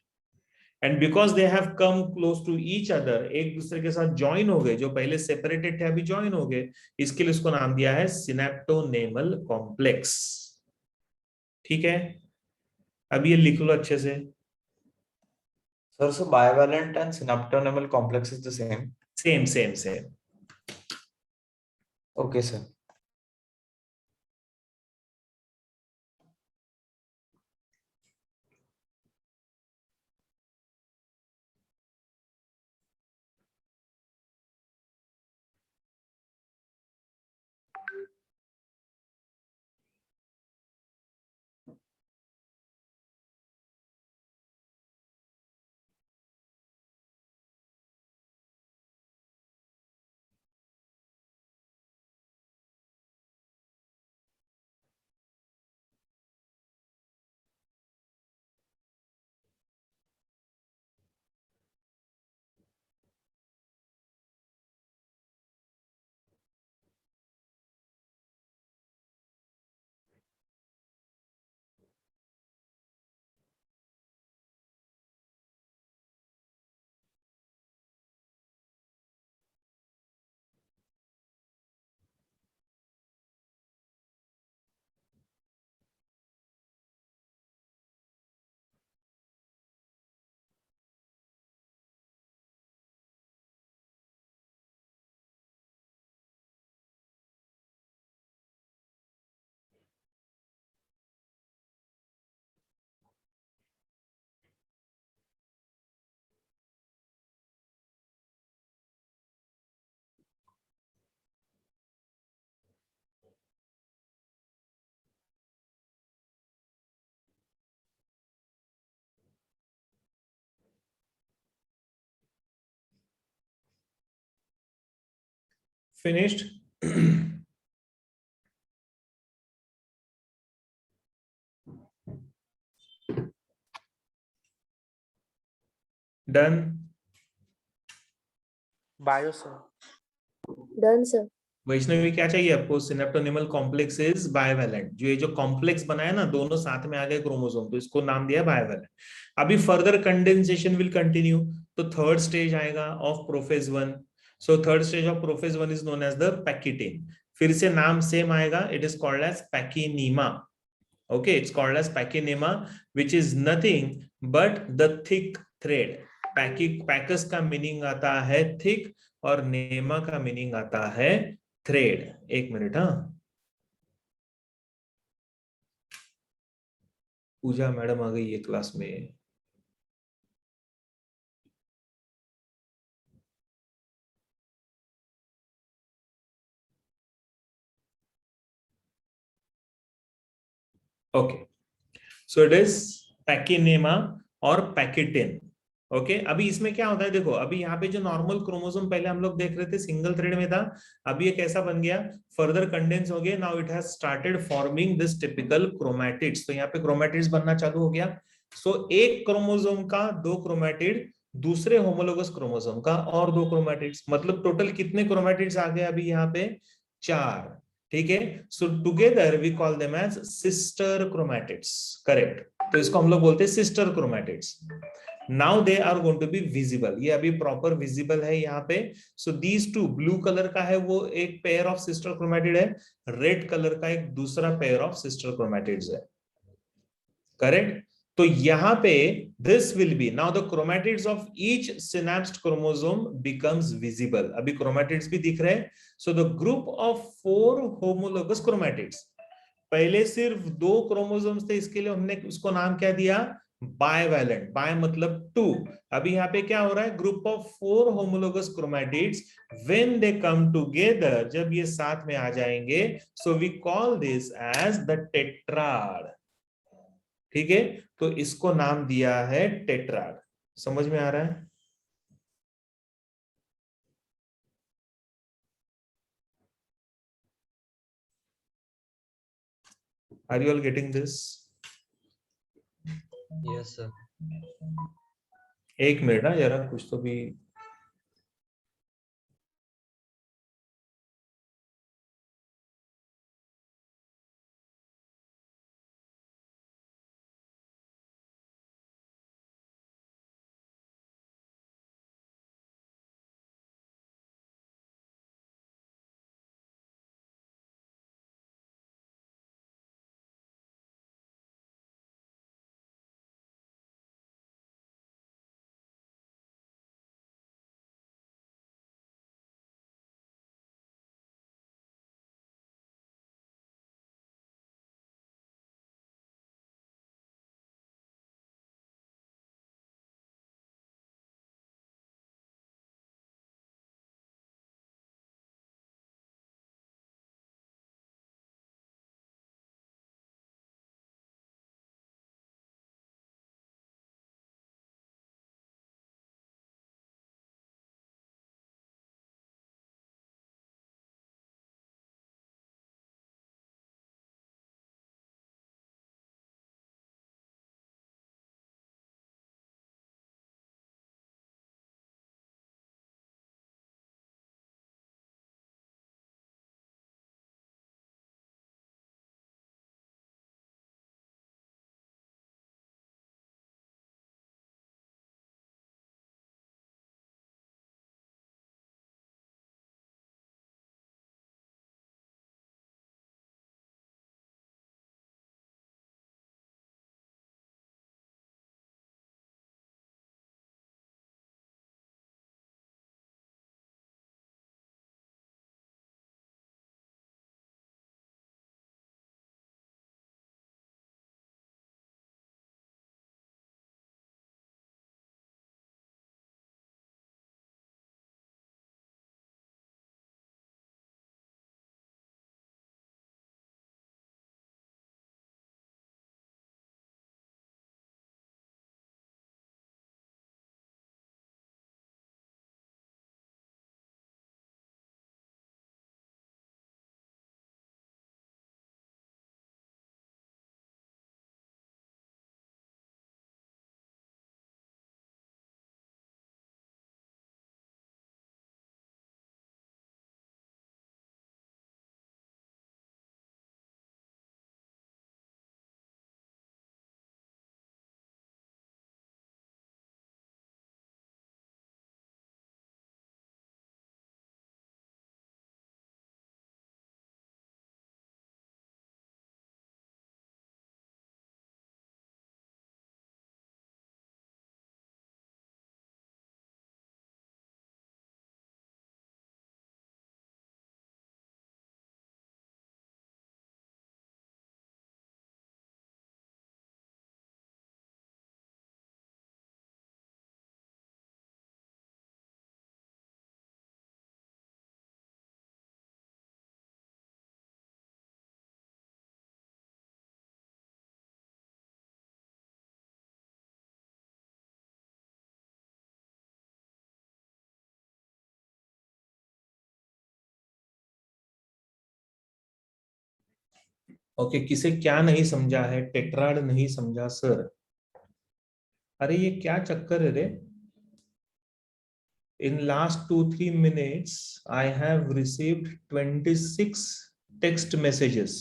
And because they have come close to each other, एक दूसरे के साथ ज्वाइन हो गए, जो पहले सेपरेटेड थे अभी ज्वाइन हो गए, इसके लिए इसको नाम दिया है सिनेप्टोनेमल कॉम्प्लेक्स. ठीक है. अब ये लिख लो अच्छे से. Sir, so bivalent and synaptonemal complex is the same. Same. Okay, sir. finished? Done? Bio sir. Done sir. Vaishnavi क्या चाहिए आपको? Synaptonemal complex is bivalent. जो ये जो कॉम्प्लेक्स बनाया ना, दोनों साथ में आ गए क्रोमोसोम, तो इसको नाम दिया बायवैलेंट। अभी फर्दर कंडेंसेशन विल कंटिन्यू, तो थर्ड स्टेज आएगा of prophase one. So third stage of prophase one is known as the pachytene. फिर से नाम सेम आएगा, it is called as pachynema. Okay, it's called as pachynema, which is nothing but the thick thread. Pachys का मीनिंग आता है थिक, और नेमा का मीनिंग आता है थ्रेड। एक मिनट, हाँ, पूजा मैडम आ गई है क्लास में। ओके, सो इट इज पैकिनेमा और पैकिटिन। ओके, अभी इसमें क्या होता है देखो, अभी यहाँ पे जो नॉर्मल क्रोमोसोम पहले हम लोग देख रहे थे सिंगल थ्रेड में था, अभी ये कैसा बन गया, फर्दर कंडेंस हो गया। Now it has started forming this typical chromatids. तो यहाँ पे क्रोमैटिड्स बनना चालू हो गया। सो एक क्रोमोसोम का दो क्रोमैटिड, दूसरे होमोलोगस क्रोमोसोम का और दो क्रोमैटिड्स, मतलब टोटल कितने क्रोमैटिड्स आ गए अभी यहाँ पे? चार। ठीक है, so together we call them as sister chromatids. Correct, तो इसको हम लोग बोलते हैं sister chromatids. Now they are going to be visible. ये अभी प्रॉपर विजिबल है यहाँ पे। So these two, blue colour का है वो एक पेयर ऑफ सिस्टर क्रोमैटिड है, रेड कलर का एक दूसरा पेयर ऑफ सिस्टर क्रोमैटिड्स है। करेक्ट, तो यहाँ पे this will be now the chromatids of each synapsed chromosome becomes visible. अभी क्रोमैटिड्स भी दिख रहे हैं। So the group of 4 homologous chromatids, पहले सिर्फ 2 क्रोमोसोम्स थे, इसके लिए हमने उसको नाम क्या दिया? बायवैलेंट। बाय मतलब 2। अभी यहाँ पे क्या हो रहा है? Group of 4 homologous chromatids, when they come together, जब ये साथ में आ जाएंगे, so we call this as the tetrad. ठीक है, तो इसको नाम दिया है टेट्राड। समझ में आ रहा है? Are you all getting this? Yes, sir. एक मिनट, जरा कुछ तो भी ओके, किसे क्या नहीं समझा है? टेट्राड नहीं समझा सर। अरे ये क्या चक्कर है रे? In last 2-3 minutes, I have received 26 text messages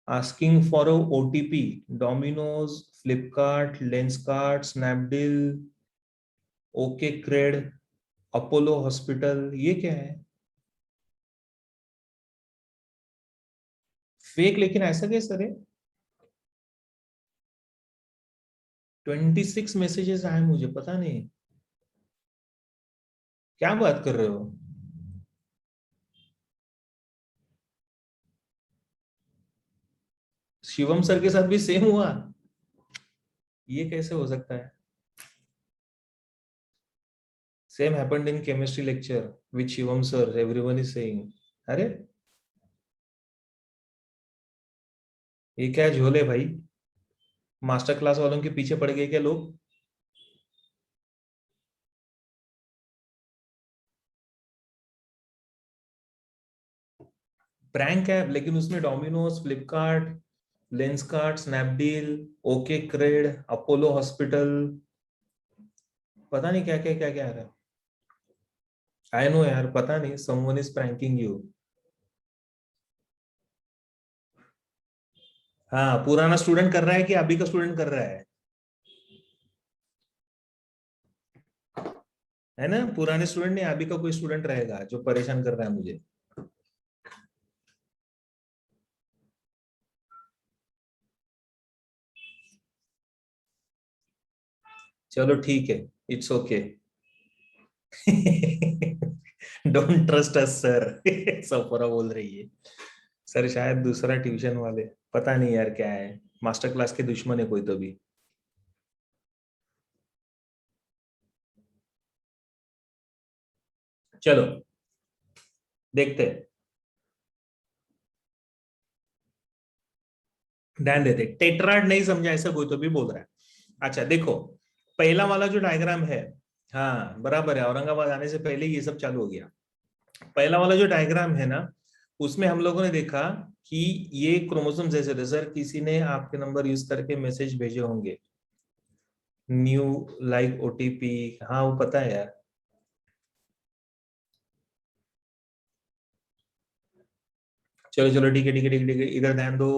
asking for a OTP. Domino's, Flipkart, Lenskart, Snapdeal, OK Cred, Apollo Hospital. ये क्या है? फेक, लेकिन ऐसा कैसे रे? 26 मैसेजेस आए, मुझे पता नहीं क्या बात कर रहे हो। शिवम सर के साथ भी सेम हुआ? ये कैसे हो सकता है? Same happened in chemistry lecture with Shivam sir, everyone is saying. अरे ये क्या झोले भाई? मास्टर क्लास वालों के पीछे पड़ गए क्या लोग? प्रैंक है, लेकिन उसमें Domino's, Flipkart, Lenskart, Snapdeal, okay CRED, Apollo hospital, पता नहीं क्या क्या क्या क्या आ रहा है। आई नो यार, पता नहीं, समवन इज प्रैंकिंग यू। हाँ, पुराना स्टूडेंट कर रहा है कि अभी का स्टूडेंट कर रहा है ना? पुराने स्टूडेंट नहीं, अभी का कोई स्टूडेंट रहेगा जो परेशान कर रहा है मुझे। चलो ठीक है, it's okay. Don't trust us sir. Safra बोल रही है सर, शायद दूसरा ट्यूशन वाले, पता नहीं यार क्या है, मास्टर क्लास के दुश्मन है कोई तो भी। चलो देखते हैं, ध्यान देते। टेट्राड नहीं समझा ऐसा कोई तो भी बोल रहा है। अच्छा देखो, पहला वाला जो डायग्राम है, हाँ बराबर है, औरंगाबाद आने से पहले ये सब चालू हो गया। पहला वाला जो डायग्राम है ना, उसमें हम लोगों ने देखा कि ये क्रोमोसोम जैसे थे सर, किसी ने आपके नंबर यूज करके मैसेज भेजे होंगे, न्यू लाइक ओटीपी। हाँ वो पता है यार। चलो चलो ठीक है ठीक है ठीक है ठीक है, इधर ध्यान दो।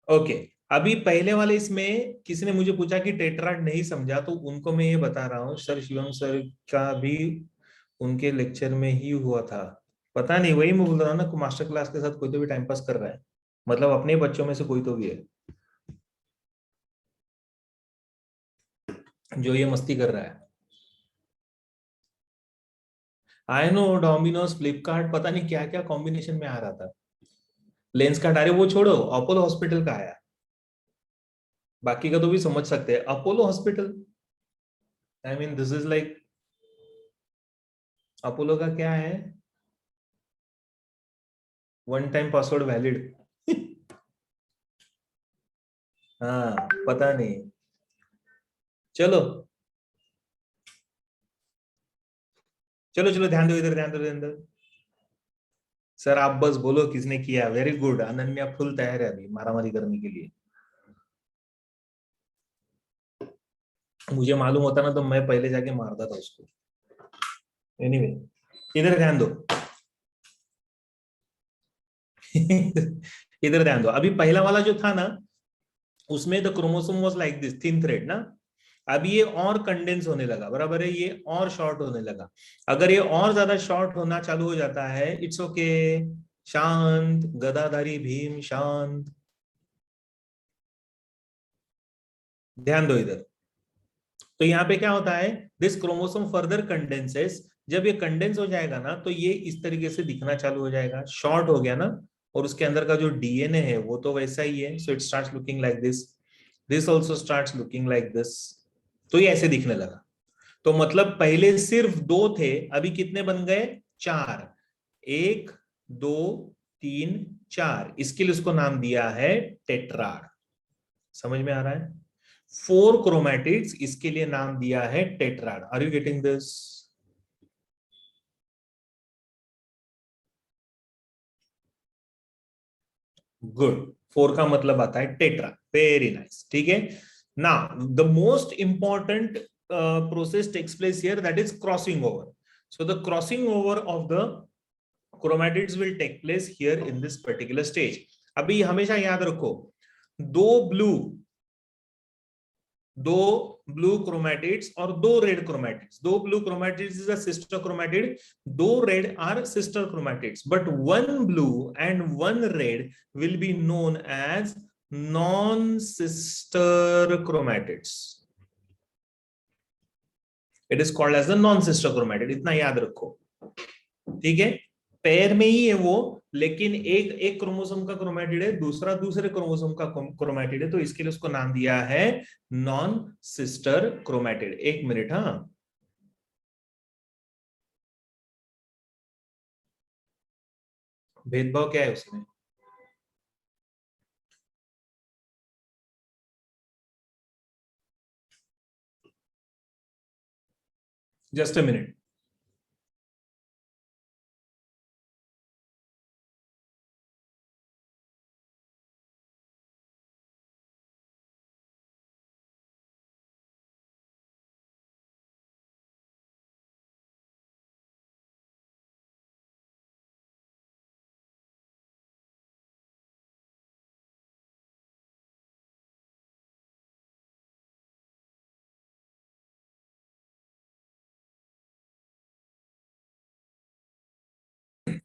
ओके, अभी पहले वाले इसमें किसी ने मुझे पूछा कि टेट्राड नहीं समझा, तो उनको मैं ये बता रहा हूँ, सर शिवम सर का भी उनके लेक्चर में ही हुआ था। पता नहीं, वही मैं बोल रहा हूँ ना, मास्टर क्लास के साथ कोई तो भी टाइम पास कर रहा है, मतलब अपने बच्चों में से कोई तो भी है जो ये मस्ती कर रहा है। आई नो, डोमिनोज, फ्लिपकार्ट, पता नहीं क्या क्या कॉम्बिनेशन में आ रहा था। लेंस का डायरे वो छोड़ो, अपोलो हॉस्पिटल का आया, बाकी का तो भी समझ सकते हैं। Apollo hospital, I mean this is like, Apollo का क्या है, वन टाइम पासवर्ड वैलिड। हाँ पता नहीं, चलो चलो चलो, ध्यान दो इधर, ध्यान दो ध्यान दो। सर आप बस बोलो किसने किया, वेरी गुड, अनन्या फुल तैयार है अभी मारामारी करने के लिए। मुझे मालूम होता ना तो मैं पहले जाके मारता था उसको। एनीवे, इधर ध्यान दो। इधर ध्यान दो, अभी पहला वाला जो था ना, उसमें the chromosome was like this, thin thread ना। अब ये और कंडेंस होने लगा, बराबर है, ये और शॉर्ट होने लगा। अगर ये और ज्यादा शॉर्ट होना चालू हो जाता है, इट्स ओके, शांत, गदाधारी भीम शांत। ध्यान दो इधर, तो यहाँ पे क्या होता है, दिस क्रोमोसोम फर्दर कंडेंसेस। जब ये कंडेंस हो जाएगा ना, तो ये इस तरीके से दिखना चालू हो जाएगा, शॉर्ट हो गया ना, और उसके अंदर का जो डीएनए है वो तो वैसा ही है, so it starts looking like this, this also starts looking like this. तो ये ऐसे दिखने लगा। तो मतलब पहले सिर्फ 2 थे, अभी कितने बन गए, 4। 1 2 3 4, इसके लिए उसको नाम दिया है टेट्राड। समझ में आ रहा है? 4 क्रोमैटिड्स, इसके लिए नाम दिया है tetrad. Are you getting this? Good, 4 का मतलब आता है टेट्रा, वेरी नाइस, ठीक है। Now the most important process takes place here, that is crossing over. So the crossing over of the chromatids will take place here in this particular stage. अभी हमेशा याद रखो, दो ब्लू क्रोमैटिड्स और दो रेड क्रोमैटिड्स, दो blue chromatids is a sister chromatid, दो red are sister chromatids, but one blue and one red will be known as non sister chromatids. It is called as a non sister chromatid, इतना याद रखो, ठीक है। पेयर में ही है वो, लेकिन एक क्रोमोसोम का क्रोमैटिड है, दूसरा दूसरे क्रोमोसोम का क्रोमैटिड है, तो इसके लिए उसको नाम दिया है नॉन सिस्टर क्रोमैटिड. 1 मिनट, हाँ. भेदभाव क्या है उसमें? Just a minute.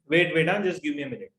Wait, just give me a minute.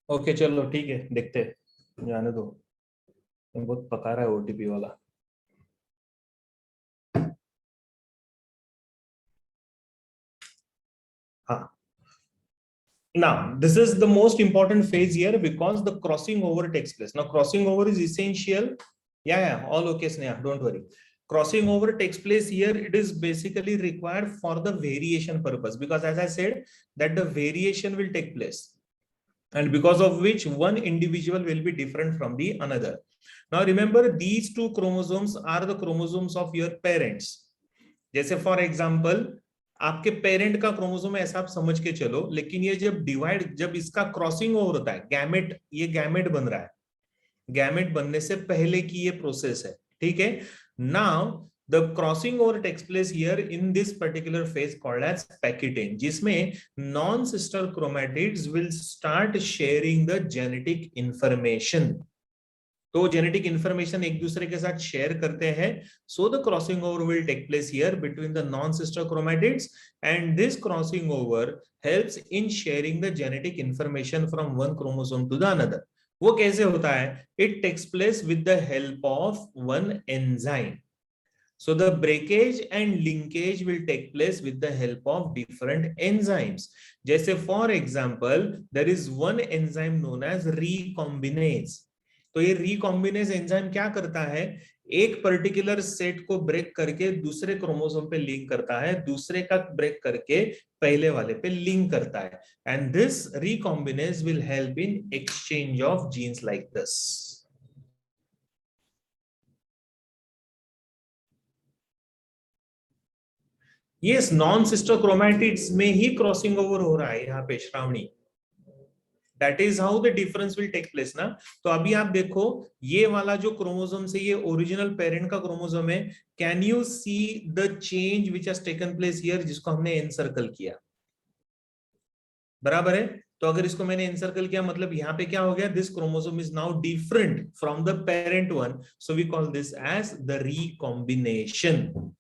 Okay चलो ठीक है, देखते हैं, जाने दो, बहुत पका रहा है ओटीपी वाला। हाँ, now this is the most important phase here because the crossing over takes place. Now crossing over is essential. Yeah, all okay Sneha, don't worry. Crossing over takes place here. It is basically required for the variation purpose, because as I said that the variation will take place, and because of which one individual will be different from the another. Now remember, these two chromosomes are the chromosomes of your parents. जैसे फॉर एग्जाम्पल आपके पेरेंट का क्रोमोसोम ऐसा आप समझ के चलो, लेकिन ये जब इसका क्रॉसिंग ओवर होता है, गैमेट, ये गैमेट बन रहा है, गैमेट बनने से पहले की ये प्रोसेस है, ठीक है। Now the crossing over takes place here in this particular phase called as pachytene, जिसमें non sister chromatids will start sharing the genetic information. तो जेनेटिक इंफॉर्मेशन एक दूसरे के साथ शेयर करते हैं। So the crossing over will take place here between the non sister chromatids, and this crossing over helps in sharing the genetic information from one chromosome to the another. वो कैसे होता है? It takes place with the help of one enzyme. So the breakage and linkage will take place with the help of different enzymes. जैसे for example, there is one enzyme known as recombinase. तो ये recombinase enzyme क्या करता है? एक पर्टिकुलर सेट को ब्रेक करके दूसरे क्रोमोसोम पे लिंक करता है, दूसरे का ब्रेक करके पहले वाले पे लिंक करता है, and this recombinase will help in exchange of genes like this. Yes, non sister chromatids में ही क्रॉसिंग ओवर हो रहा है यहाँ पे Shravani. That is how the difference will take place ना। तो अभी आप देखो, ये वाला जो क्रोमोसोम से ये ओरिजिनल पेरेंट का क्रोमोसोम है, can you see the change which has taken place here, जिसको हमने एनसर्कल किया, बराबर है। तो अगर इसको मैंने एनसर्कल किया, मतलब यहाँ पे क्या हो गया? This chromosome is now different from the parent one, so we call this as the recombination.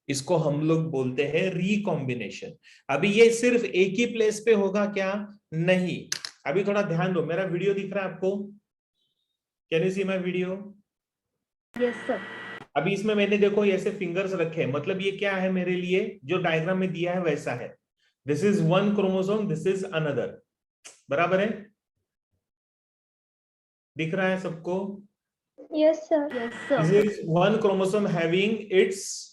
इसको हम लोग बोलते हैं रिकॉम्बिनेशन। अभी ये सिर्फ एक ही प्लेस पे होगा क्या? नहीं। अभी थोड़ा ध्यान दो, मेरा वीडियो दिख रहा है आपको? Can you see my video? Yes sir. अभी इसमें मैंने देखो ऐसे फिंगर्स रखे, मतलब ये क्या है मेरे लिए? जो डायग्राम में दिया है वैसा है। This is one chromosome, this is another, बराबर है? दिख रहा है सबको? Yes, sir. Yes this sir. Is one chromosome having its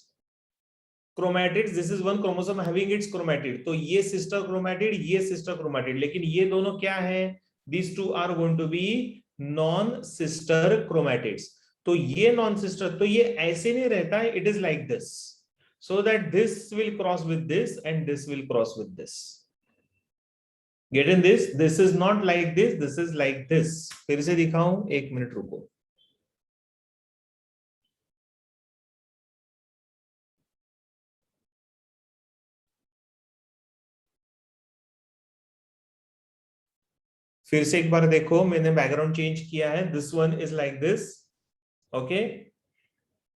chromatids, this is one chromosome having its chromatid. तो ये सिस्टर क्रोमैटिड, ये सिस्टर क्रोमैटिड, लेकिन ये दोनों क्या है? This two are going to be non sister chromatids. तो ये नॉन सिस्टर, तो ये ऐसे नहीं रहता है, it is like this, so that this will cross with this and this will cross with this. Get in this? This is not like this, this is like this. फिर से दिखाऊं, एक मिनट रुको। फिर से एक बार देखो, मैंने बैकग्राउंड चेंज किया है। This one is like this, okay,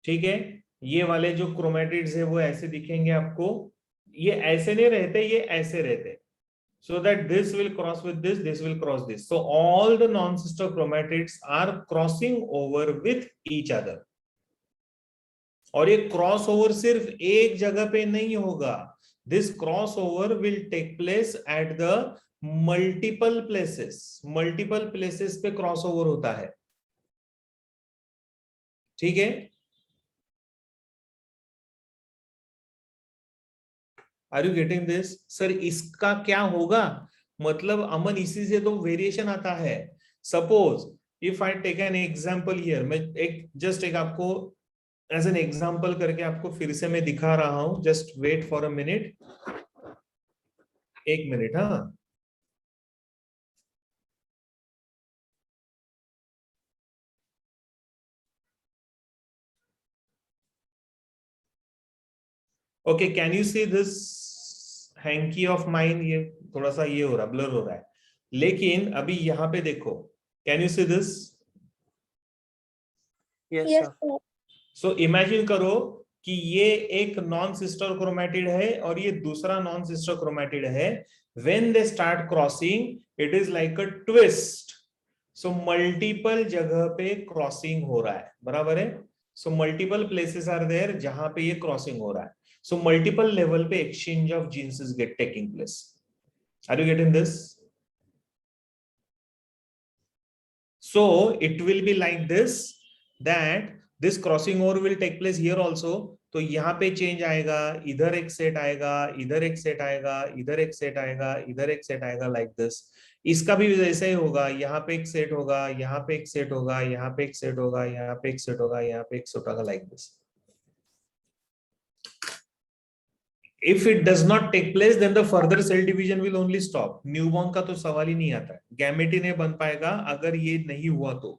ठीक है। ये वाले जो क्रोमैटिड्स है वो ऐसे दिखेंगे आपको, ये ऐसे नहीं रहते, ये ऐसे रहते, so that this will cross with this will cross this. So all the non-sister chromatids are crossing over with each other. और ये क्रॉस ओवर सिर्फ एक जगह पे नहीं होगा, this cross over will take place at the multiple places पे क्रॉस ओवर होता है, ठीक है। Are you getting this? Sir इसका क्या होगा? मतलब अमन, इसी से तो वेरिएशन आता है। Suppose if I take an example here, मैं एक जस्ट एक आपको एज एन एग्जांपल करके आपको फिर से मैं दिखा रहा हूं, just wait for a minute, एक मिनट। हाँ, okay, can you see this hankie of mine? ये थोड़ा सा ये हो रहा, ब्लर हो रहा है, लेकिन अभी यहाँ पे देखो, can you see this? Yes Yes, sir. sir. So imagine करो कि ये एक नॉन सिस्टर क्रोमैटिड है और ये दूसरा नॉन सिस्टर क्रोमैटिड है। When they start crossing, it is like a twist, so multiple जगह पे क्रॉसिंग हो रहा है, बराबर है। So multiple places are there जहां पे ये क्रॉसिंग हो रहा है। सो मल्टीपल लेवल पे exchange of genes is get taking place. Are you getting this? So it will be like this, that this crossing over will take place here also. तो यहाँ पे चेंज आएगा, इधर एक सेट आएगा, इधर एक सेट आएगा, इधर एक सेट आएगा, इधर एक सेट आएगा, लाइक दिस। इसका भी वैसे ही होगा, यहाँ पे एक सेट होगा, यहाँ पे एक सेट होगा, यहाँ पे एक सेट होगा, यहाँ पे एक सेट होगा, यहाँ पे एक सेट होगा, like this. If it does not take place, then the further cell division will only stop. Newborn का तो सवाल ही नहीं आता है, गैमेट ही नहीं बन पाएगा अगर ये नहीं हुआ तो।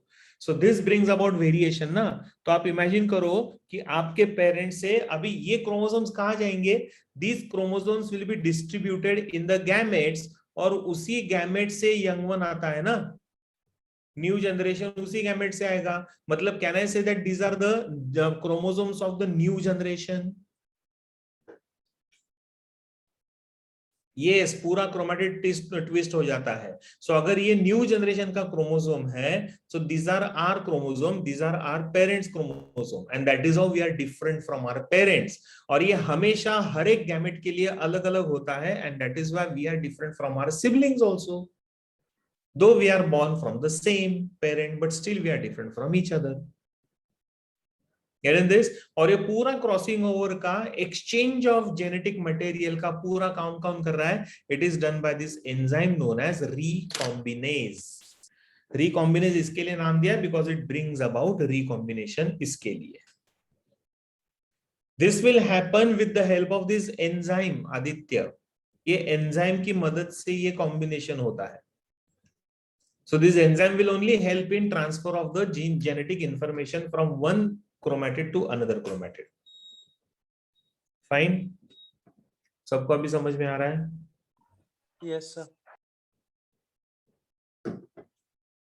So this brings about variation ना। तो आप इमेजिन करो कि आपके पेरेंट्स से अभी ये क्रोमोसोम्स कहाँ जाएंगे? These chromosomes will be distributed in the gametes, और उसी गैमेट से यंग वन आता है ना, न्यू जनरेशन उसी गैमेट से आएगा। मतलब can I say that these are the chromosomes of the new generation? ये पूरा क्रोमेटिड ट्विस्ट हो जाता है। सो अगर ये न्यू जनरेशन का क्रोमोसोम है, so these are our chromosome, these are our parents chromosome, and that is how we are different from our parents. और ये हमेशा हर एक गैमेट के लिए अलग अलग होता है, and that is why we are different from our siblings also. Though we are born from the same parent, but still we are different from each other. This, और ये पूरा क्रॉसिंग ओवर का एक्सचेंज ऑफ जेनेटिक मटेरियल का पूरा काम कौन कर रहा है? It is done by this enzyme known as recombinase. Recombinase इसके लिए नाम दिया because it brings about recombination, इसके लिए। This will happen with the help of this enzyme Aditya. ये एंजाइम की मदद से ये कॉम्बिनेशन होता है। So this enzyme will only help in transfer of the gene genetic information from one chromatid to another chromatid. Fine? सबको अभी समझ में आ रहा है? Yes sir.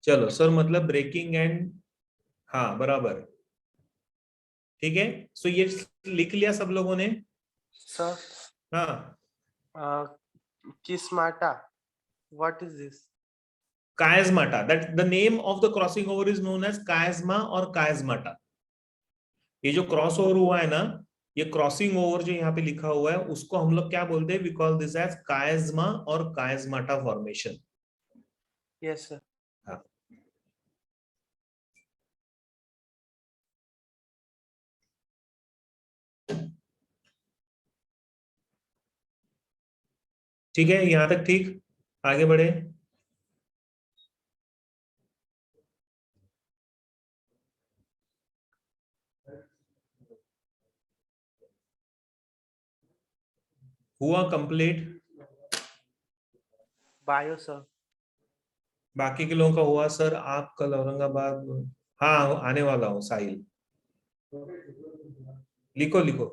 चलो सर, मतलब ब्रेकिंग एंड, हाँ बराबर, ठीक है। सो ये लिख लिया सब लोगों ने? सर हाँ। Chiasmata, what is this? Chiasmata, that the name of the crossing over is known as chiasma और chiasmata। ये जो क्रॉस ओवर हुआ है ना, ये क्रॉसिंग ओवर जो यहाँ पे लिखा हुआ है, उसको हम लोग क्या बोलते हैं? We call this as chiasma और chiasmata फॉर्मेशन। Yes sir. हाँ। ठीक है, यहां तक ठीक। आगे बढ़े। हुआ कंप्लीट? Bio sir. बाकी के लोगों का हुआ सर? आप कल औरंगाबाद? हाँ, आने वाला हूँ साहिल। लिखो लिखो।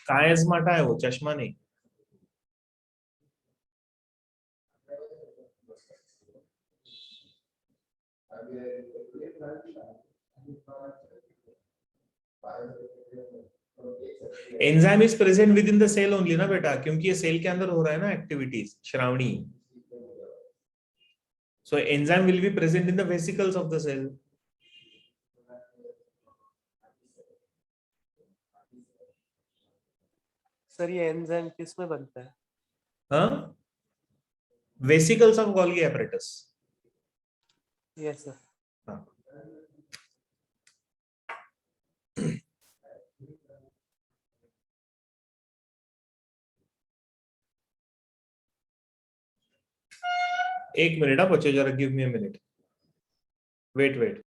कायस्माटा है वो, चश्मा नहीं। Enzyme is present within the cell only ना बेटा, क्योंकि ये सेल के अंदर हो रहा है ना activities, Shravani. So enzyme will be present in the vesicles of the cell. Sir ये एंजाइम किस में बनता है? हाँ, vesicles of Golgi apparatus. Yes sir. हाँ। एक मिनट, आप बच्चे जरा give me a minute, wait wait.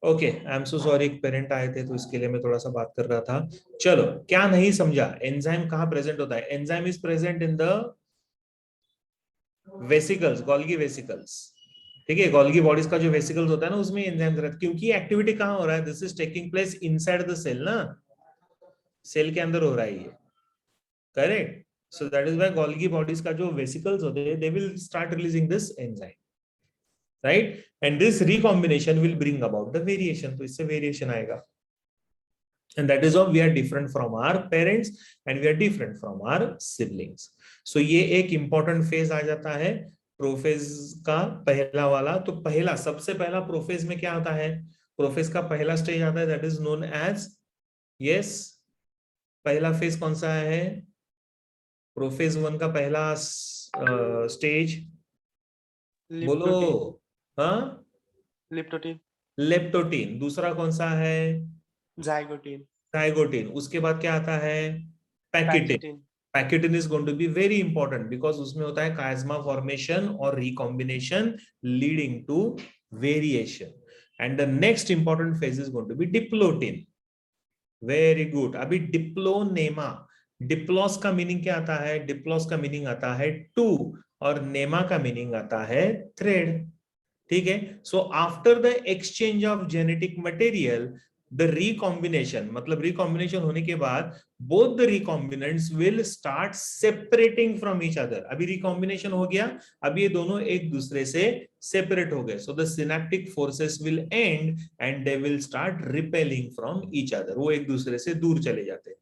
Okay, I am so sorry, एक पेरेंट आए थे तो इसके लिए मैं थोड़ा सा बात कर रहा था। चलो, क्या नहीं समझा? एंजाइम कहाँ प्रेजेंट होता है? Enzyme is present in the vesicles, Golgi vesicles. ठीक है, गोल्गी बॉडीज का जो वेसिकल्स होता है ना, उसमें एंजाइम रहता है, क्योंकि एक्टिविटी कहाँ हो रहा है? This is taking place inside the cell ना, सेल के अंदर हो रहा है ये, correct? So that is why Golgi bodies का जो वेसिकल्स होते हैं, they will start releasing this enzyme, right? And this recombination will bring about the variation, तो इससे वेरिएशन आएगा। And that is how we are different from our parents and we are different from our siblings. So ये एक important phase आ जाता है प्रोफेज का, पहला वाला। तो पहला, सबसे पहला प्रोफेज में क्या आता है? प्रोफेज का पहला स्टेज आता है, that is known as, yes, पहला फेज कौन सा है? प्रोफेज 1 का पहला स्टेज बोलो। लिप्टोटीन। हाँ, लिप्टोटीन। लेप्टोटीन। दूसरा कौन सा है? जाइगोटीन। जाइगोटीन। उसके बाद क्या आता है? Pachytene. Pachytene. Pachytene is going to be very important because उसमें होता है काइज्मा फॉर्मेशन और recombination leading to variation. And the next important phase is going to be diplotene. Very good. अभी डिप्लोनेमा, डिप्लोस का मीनिंग क्या आता है? डिप्लोस का मीनिंग आता है टू, और नेमा का मीनिंग आता है थ्रेड। ठीक है, so after the exchange of genetic material, the recombination, मतलब रिकॉम्बिनेशन होने के बाद both the recombinants will start separating from each other. अभी रिकॉम्बिनेशन हो गया, अब ये दोनों एक दूसरे से सेपरेट हो गए, so the synaptic forces will and and they will start repelling from each other. वो एक दूसरे से दूर चले जाते हैं।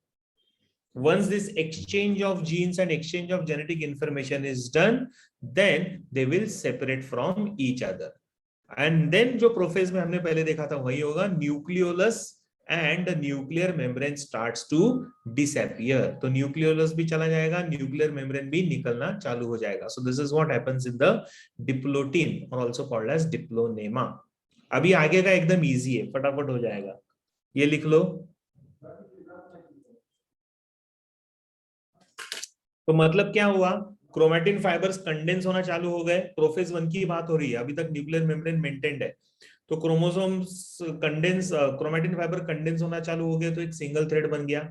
Once this exchange of genes and exchange of genetic information is done, then they will separate from each other. And then जो प्रोफेज में हमने पहले देखा था वही होगा, nucleolus and nuclear membrane starts to disappear. तो न्यूक्लियोलस भी चला जाएगा, न्यूक्लियर मेम्ब्रेन भी निकलना चालू हो जाएगा। So this is what happens in the diplotene और आल्सो कॉल्ड एज डिप्लोनेमा। अभी आगे का एकदम इजी है, फटाफट हो जाएगा, ये लिख लो। तो मतलब क्या हुआ? क्रोमैटिन फाइबर्स कंडेंस होना चालू हो गए। प्रोफेज 1 की बात हो रही है, अभी तक न्यूक्लियर मेम्ब्रेन मेंटेन्ड है। तो chromosomes condense, chromatin fibre condense होना चालू हो गया, तो एक सिंगल थ्रेड बन गया।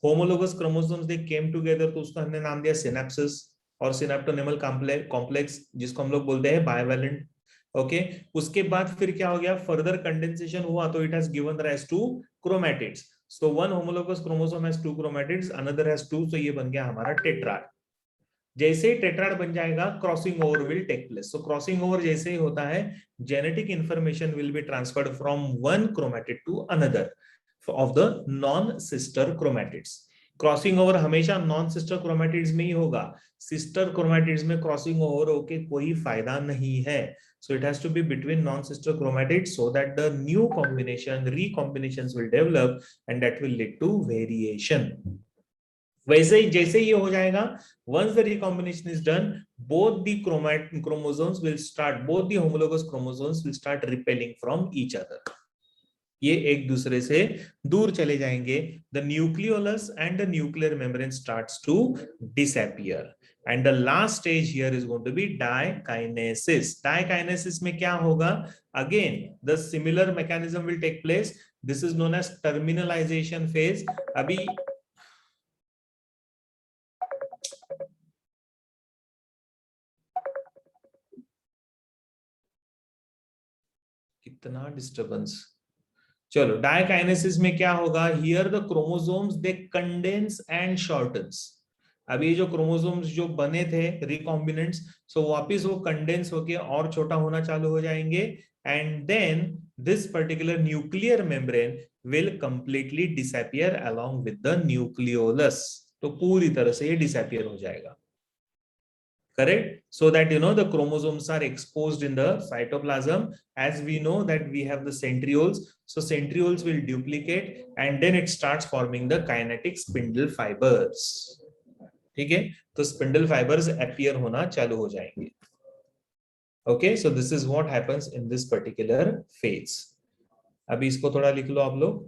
होमोलोगस क्रोमोसोम्स दे केम टुगेदर, तो उसका हमने नाम दिया सिनेप्सिस और सिनेप्टोनेमल कॉम्प्लेक्स, जिसको हम लोग बोलते हैं बायवैलेंट। ओके, उसके बाद फिर क्या हो गया? फर्दर कंडेंसेशन हुआ, तो it has given rise to chromatids. So one homologous chromosome has two chromatids, another has two, so ये बन गया हमारा टेट्राड। जैसे ही टेट्राड बन जाएगा, crossing over will take place. So crossing over जैसे ही होता है, genetic information will be transferred from one chromatid to another of the non sister chromatids. Crossing over हमेशा नॉन सिस्टर क्रोमैटिड्स में ही होगा, सिस्टर क्रोमैटिड्स में क्रॉसिंग ओवर होके कोई फायदा नहीं है। So it has to be between non-sister chromatids so that the new combination, recombinations will develop and that will lead to variation. वैसे ही जैसे ये हो जाएगा, once the recombination is done, both the chromosomes will start, both the homologous chromosomes will start repelling from each other. ये एक दूसरे से दूर चले जाएंगे। The nucleolus and the nuclear membrane starts to disappear. And the last stage here is going to be dikinesis. Dikinesis में क्या होगा? Again, the similar mechanism will take place. This is known as terminalization phase. अभी कितना डिस्टर्बेंस। चलो, डायकाइनेसिस में क्या होगा? Here the chromosomes they condense and shortens. अभी जो क्रोमोसोम्स जो बने थे रिकॉम्बिनेंट्स, सो वापस वो कंडेंस होके और छोटा होना चालू हो जाएंगे, and then this particular nuclear membrane will completely disappear along with the nucleolus. तो पूरी तरह से ये डिसअपियर हो जाएगा, correct? So that the chromosomes are exposed in the cytoplasm. As we know that we have the centrioles, so centrioles will duplicate and then it starts forming the kinetic spindle fibers. ठीक है, तो spindle fibers appear होना चालू हो जाएंगे। Okay, so this is what happens in this particular phase. अभी इसको थोड़ा लिख लो आप लोग।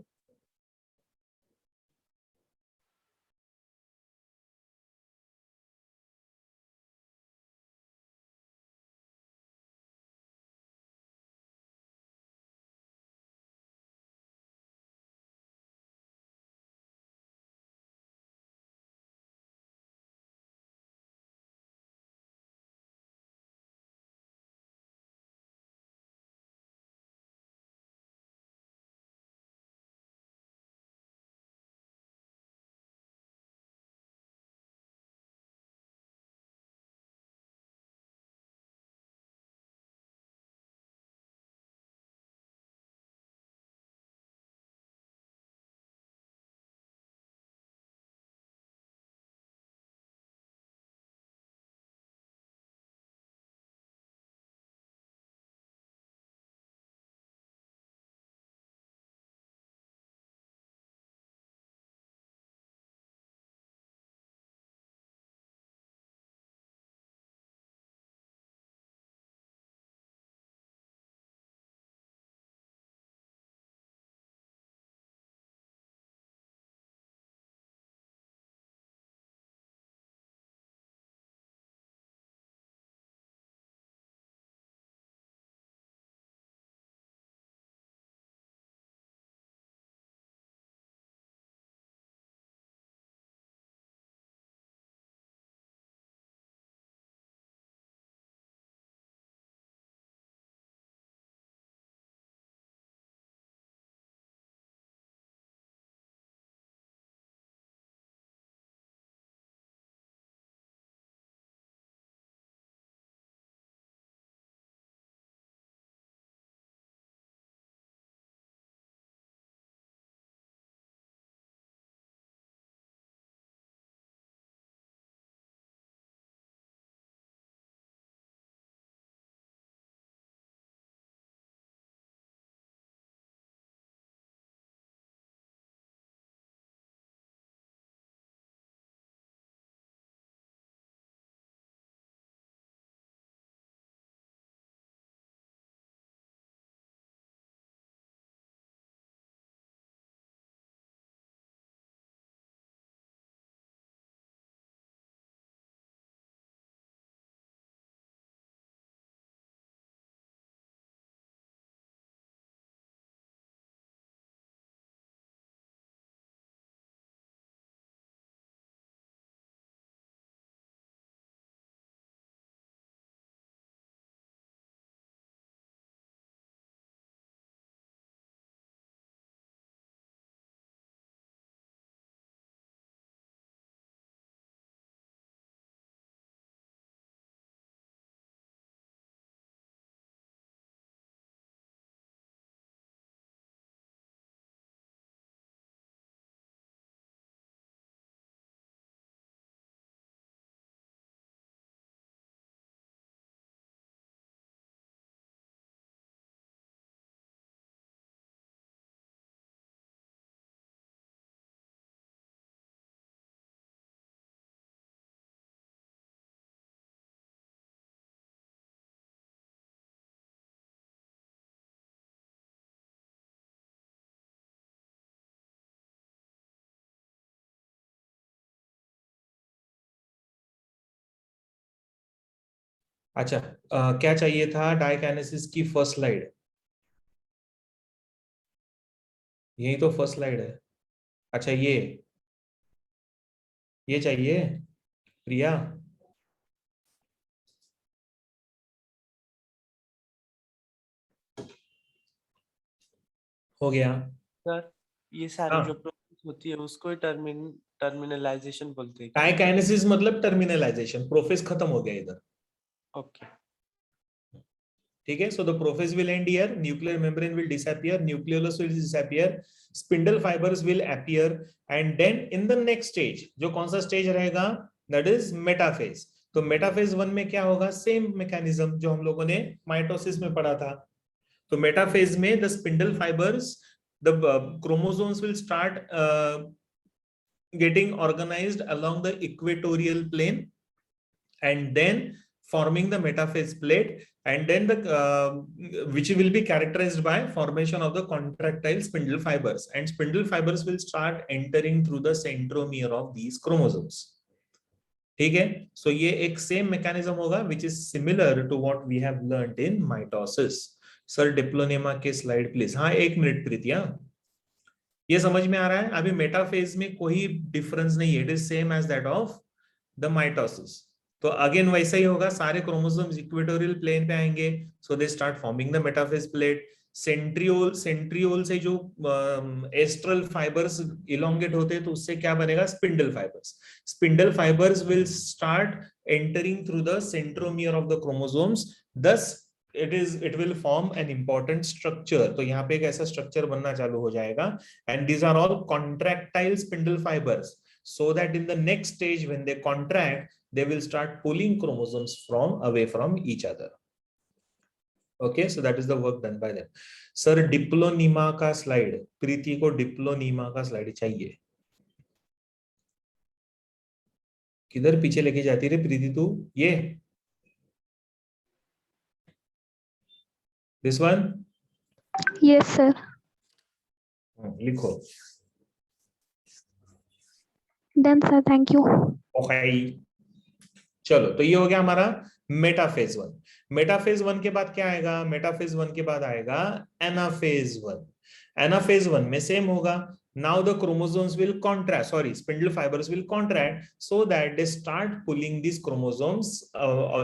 अच्छा, क्या चाहिए था डायकाइनेसिस की फर्स्ट स्लाइड? यही तो फर्स्ट स्लाइड है। अच्छा, ये चाहिए प्रिया? हो गया। सर ये सारी हाँ, जो प्रोसेस होती है उसको ही टर्मिनलाइजेशन बोलते हैं क्या? डायकाइनेसिस मतलब टर्मिनलाइजेशन, प्रोफेस खत्म हो गया इधर। ओके। ठीक है, so the prophase will end here, nuclear membrane will disappear, nucleolus will disappear, spindle fibres will appear, and then in the next stage, जो कौन सा स्टेज रहेगा, दैट इज मेटाफेज। तो मेटाफेज 1 में क्या होगा, सेम मैकेनिज्म जो हम लोगों ने माइटोसिस में पढ़ा था। तो मेटाफेज में the spindle fibres, the chromosomes will start getting organized along the equatorial plane, and then forming the metaphase plate, and then the which will be characterized by formation of the contractile spindle fibers, and spindle fibers will start entering through the centromere of these chromosomes. ठीक है, सो ये एक सेम मैकेनिज्म होगा which is similar to what we have learned in mitosis. Sir diplonema के स्लाइड प्लीज। हाँ, 1 मिनट प्रीतिया, ये समझ में आ रहा है? अभी मेटाफेज में कोई डिफरेंस नहीं है, it is same as that of the mitosis. तो अगेन वैसा ही होगा, सारे क्रोमोसोम्स इक्वेटोरियल प्लेन पे आएंगे, so they start forming the metaphase plate. Centriole से जो एस्ट्रल फाइबर्स इलोंगेट होते हैं तो उससे क्या बनेगा, spindle fibres. Spindle fibres will start entering through the centromere of the chromosomes, दस it will form an important structure। तो यहाँ पे एक ऐसा स्ट्रक्चर बनना चालू हो जाएगा, and these are all contractile spindle fibers, so that in the next stage when they contract they will start pulling chromosomes from away from each other। okay, so that is the work done by them। Sir diplonema का स्लाइड, प्रीति को डिप्लोनीमा का स्लाइड चाहिए। किधर पीछे लेके जाती रे प्रीति तू? ये दिस वन Yes, sir. लिखो। Done, sir. Thank you. Okay, चलो, तो ये हो गया हमारा मेटाफेज 1। मेटाफेज 1 के बाद क्या आएगा, मेटाफेज 1 के बाद आएगा एनाफेज 1। एनाफेज 1 में सेम होगा, now the chromosomes will contract, sorry, spindle fibers will contract so that they start pulling these chromosomes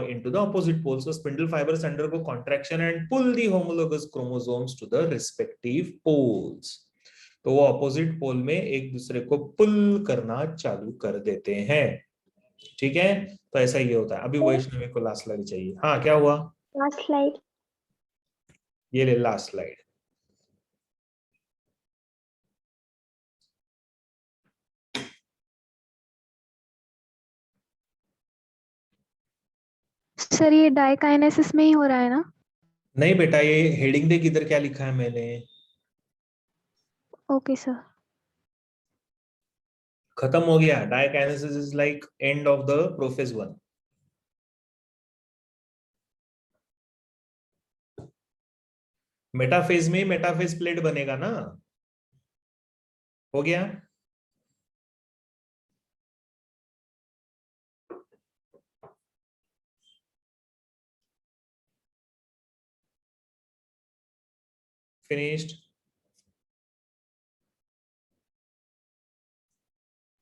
into the opposite poles। so spindle fibers undergo contraction and pull the homologous chromosomes to the respective poles। तो वो ऑपोजिट पोल में एक दूसरे को पुल करना चालू कर देते हैं। ठीक है, तो ऐसा ही होता है। अभी वैष्णवी को लास्ट स्लाइड चाहिए। हाँ, क्या हुआ? Last slide. ये ले लास्ट स्लाइड। सर ये डाइकाइनेसिस में ही हो रहा है ना? नहीं बेटा, ये हेडिंग देख इधर क्या लिखा है मैंने। Okay sir. खत्म हो गया, diakinesis is like end of the prophase 1। Metaphase में मेटाफेज प्लेट बनेगा ना। हो गया। फिनिश्ड।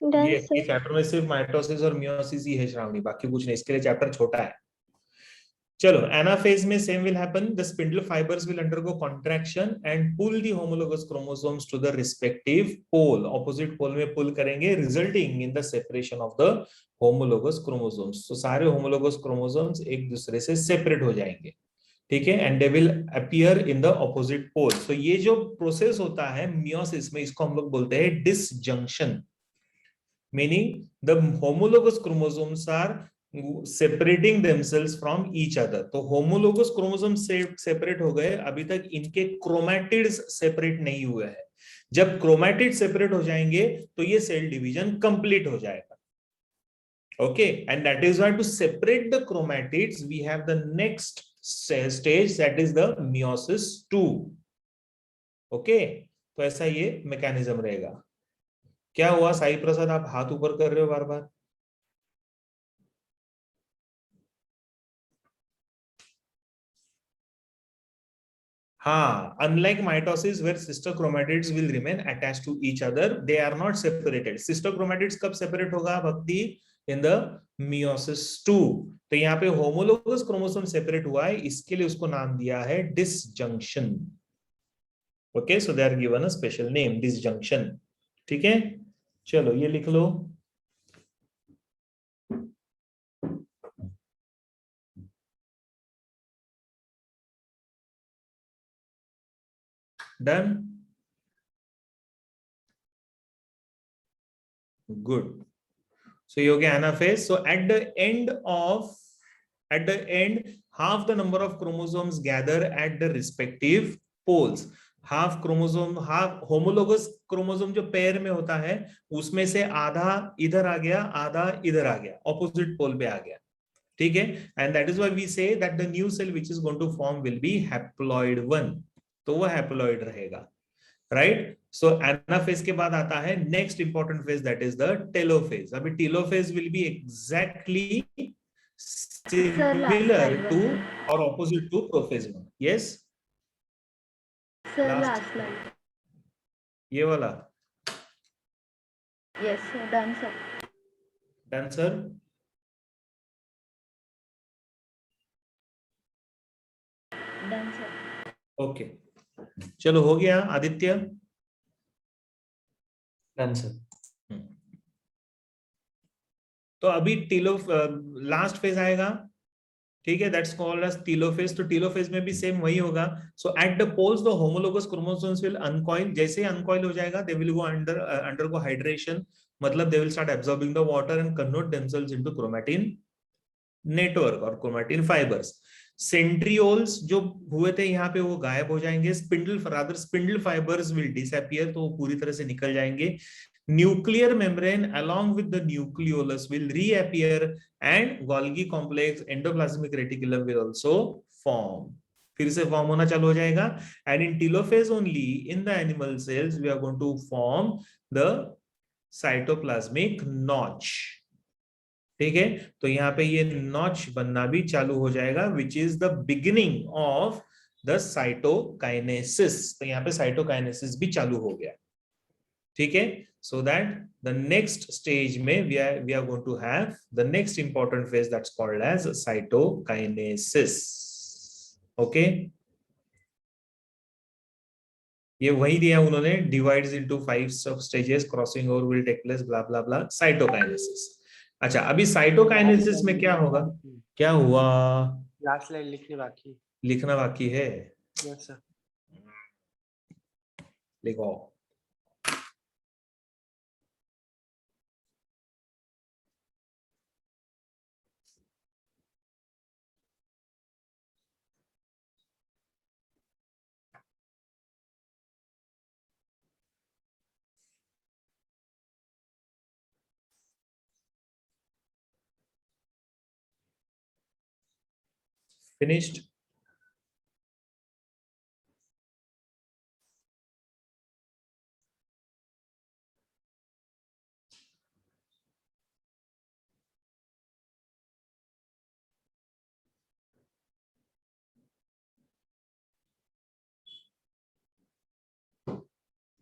Done, ये sir. चैप्टर में सिर्फ माइटोसिस और मियोसिस ही है श्रावणी, बाकी कुछ नहीं, इसके लिए चैप्टर छोटा है। चलो, एनाफेज में same will happen, the spindle fibres will undergo contraction and pull the homologous chromosomes to the respective pole. Opposite pole में पुल करेंगे, resulting in the separation of the homologous chromosomes. तो सारे होमोलोगस क्रोमोसोम्स एक दूसरे से सेपरेट हो जाएंगे। ठीक है, and they will appear in the opposite pole. तो ये जो प्रोसेस होता है मियोसिस में, इसको हम लोग बोलते हैं disjunction, meaning the homologous chromosomes are separating themselves from each other। तो homologous chromosomes से सेपरेट हो गए, अभी तक इनके क्रोमैटिड्स सेपरेट नहीं हुए हैं। जब क्रोमैटिड सेपरेट हो जाएंगे तो ये सेल डिवीजन कंप्लीट हो जाएगा। okay, and that is why to separate the chromatids we have the next stage, that is the meiosis 2। okay, तो ऐसा ये मैकेनिज्म रहेगा। क्या हुआ साई प्रसाद, आप हाथ ऊपर कर रहे हो बार बार? हाँ, unlike mitosis where sister chromatids will remain attached to each other, they are not separated. Sister chromatids कब separate होगा भक्ति? In the meiosis 2. तो यहाँ पे homologous chromosome separate हुआ है, इसके लिए उसको नाम दिया है disjunction. Okay, so they are given a special name, disjunction. ठीक है, चलो ये लिख लो. Done? Good. So you get anaphase. So at the end, half the number of chromosomes gather at the respective poles. Half chromosome, half homologous chromosome जो पेयर में होता है उसमें से आधा इधर आ गया, आधा इधर आ गया, ऑपोजिट पोल पे आ गया. ठीक है, and that is why we say that the new cell which is going to form will be haploid 1. तो वो हैप्लॉइड रहेगा, राइट. सो एनाफेज के बाद आता है next important phase, that is the telophase. अभी telophase will be exactly similar to और opposite to prophase 1. Yes Sir, Last. last slide. ये वाला Yes, sir. Done, sir. Done sir. Done, sir. Okay, चलो हो गया. Aditya Done, sir. तो अभी टीलो लास्ट फेज आएगा. ठीक है, दैट्स कॉल्ड एज टीलोफेज. तो टीलोफेज में भी सेम वही होगा. So at the poles the homologous chromosomes will uncoil. जैसे ही अनकॉइल हो जाएगा they will go undergo hydration, मतलब they will start absorbing the water and convert themselves into chromatin network और क्रोमैटिन फाइबर्स. सेंट्रियोल्स जो हुए थे यहाँ पे वो गायब हो जाएंगे. स्पिंडल फाइबर्स विल डिसअपियर, तो वो पूरी तरह से निकल जाएंगे. Nuclear membrane along with the nucleolus will reappear and Golgi complex endoplasmic reticulum will also form. फिर से फॉर्म होना चालू हो जाएगा. And in telophase only in the animal cells we are going to form the cytoplasmic notch. ठीक है, तो यहाँ पे ये notch बनना भी चालू हो जाएगा, which is the beginning of the cytokinesis. तो यहाँ पे cytokinesis भी चालू हो गया. ठीक है, so that the next stage में we are going to have the next important phase that's called as cytokinesis. Okay, ये वही दिया उन्होंने, divides into 5 sub stages, crossing over will take place, blah blah blah, cytokinesis. अच्छा, अभी cytokinesis में क्या होगा? क्या हुआ? लास्ट लाइन लिखने बाकी. लिखना बाकी है. Yes sir. लिखो. Finished?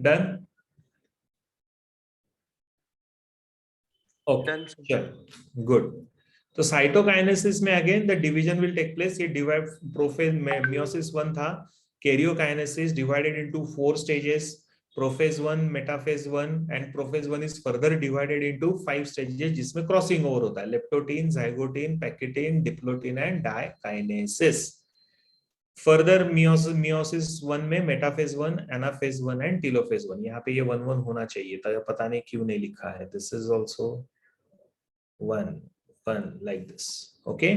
Done? Okay, Done, sir. sure. Good. तो साइटोकाइनेसिस में again the division will take place. ये डिवाइड प्रोफेज में मियोसिस 1 था. Karyokinesis divided into 4 stages. Prophase 1, metaphase 1 and prophase 1 is further divided into 5 stages जिसमें क्रॉसिंग ओवर होता है. Leptotene, zygotene, pachytene, diplotene and diakinesis. Further meiosis 1 में मेटाफेज 1, एनाफेज 1 एंड टीलोफेज 1. यहाँ पे ये 1 होना चाहिए था, पता नहीं क्यों नहीं लिखा है. This is also 1 like this. Okay,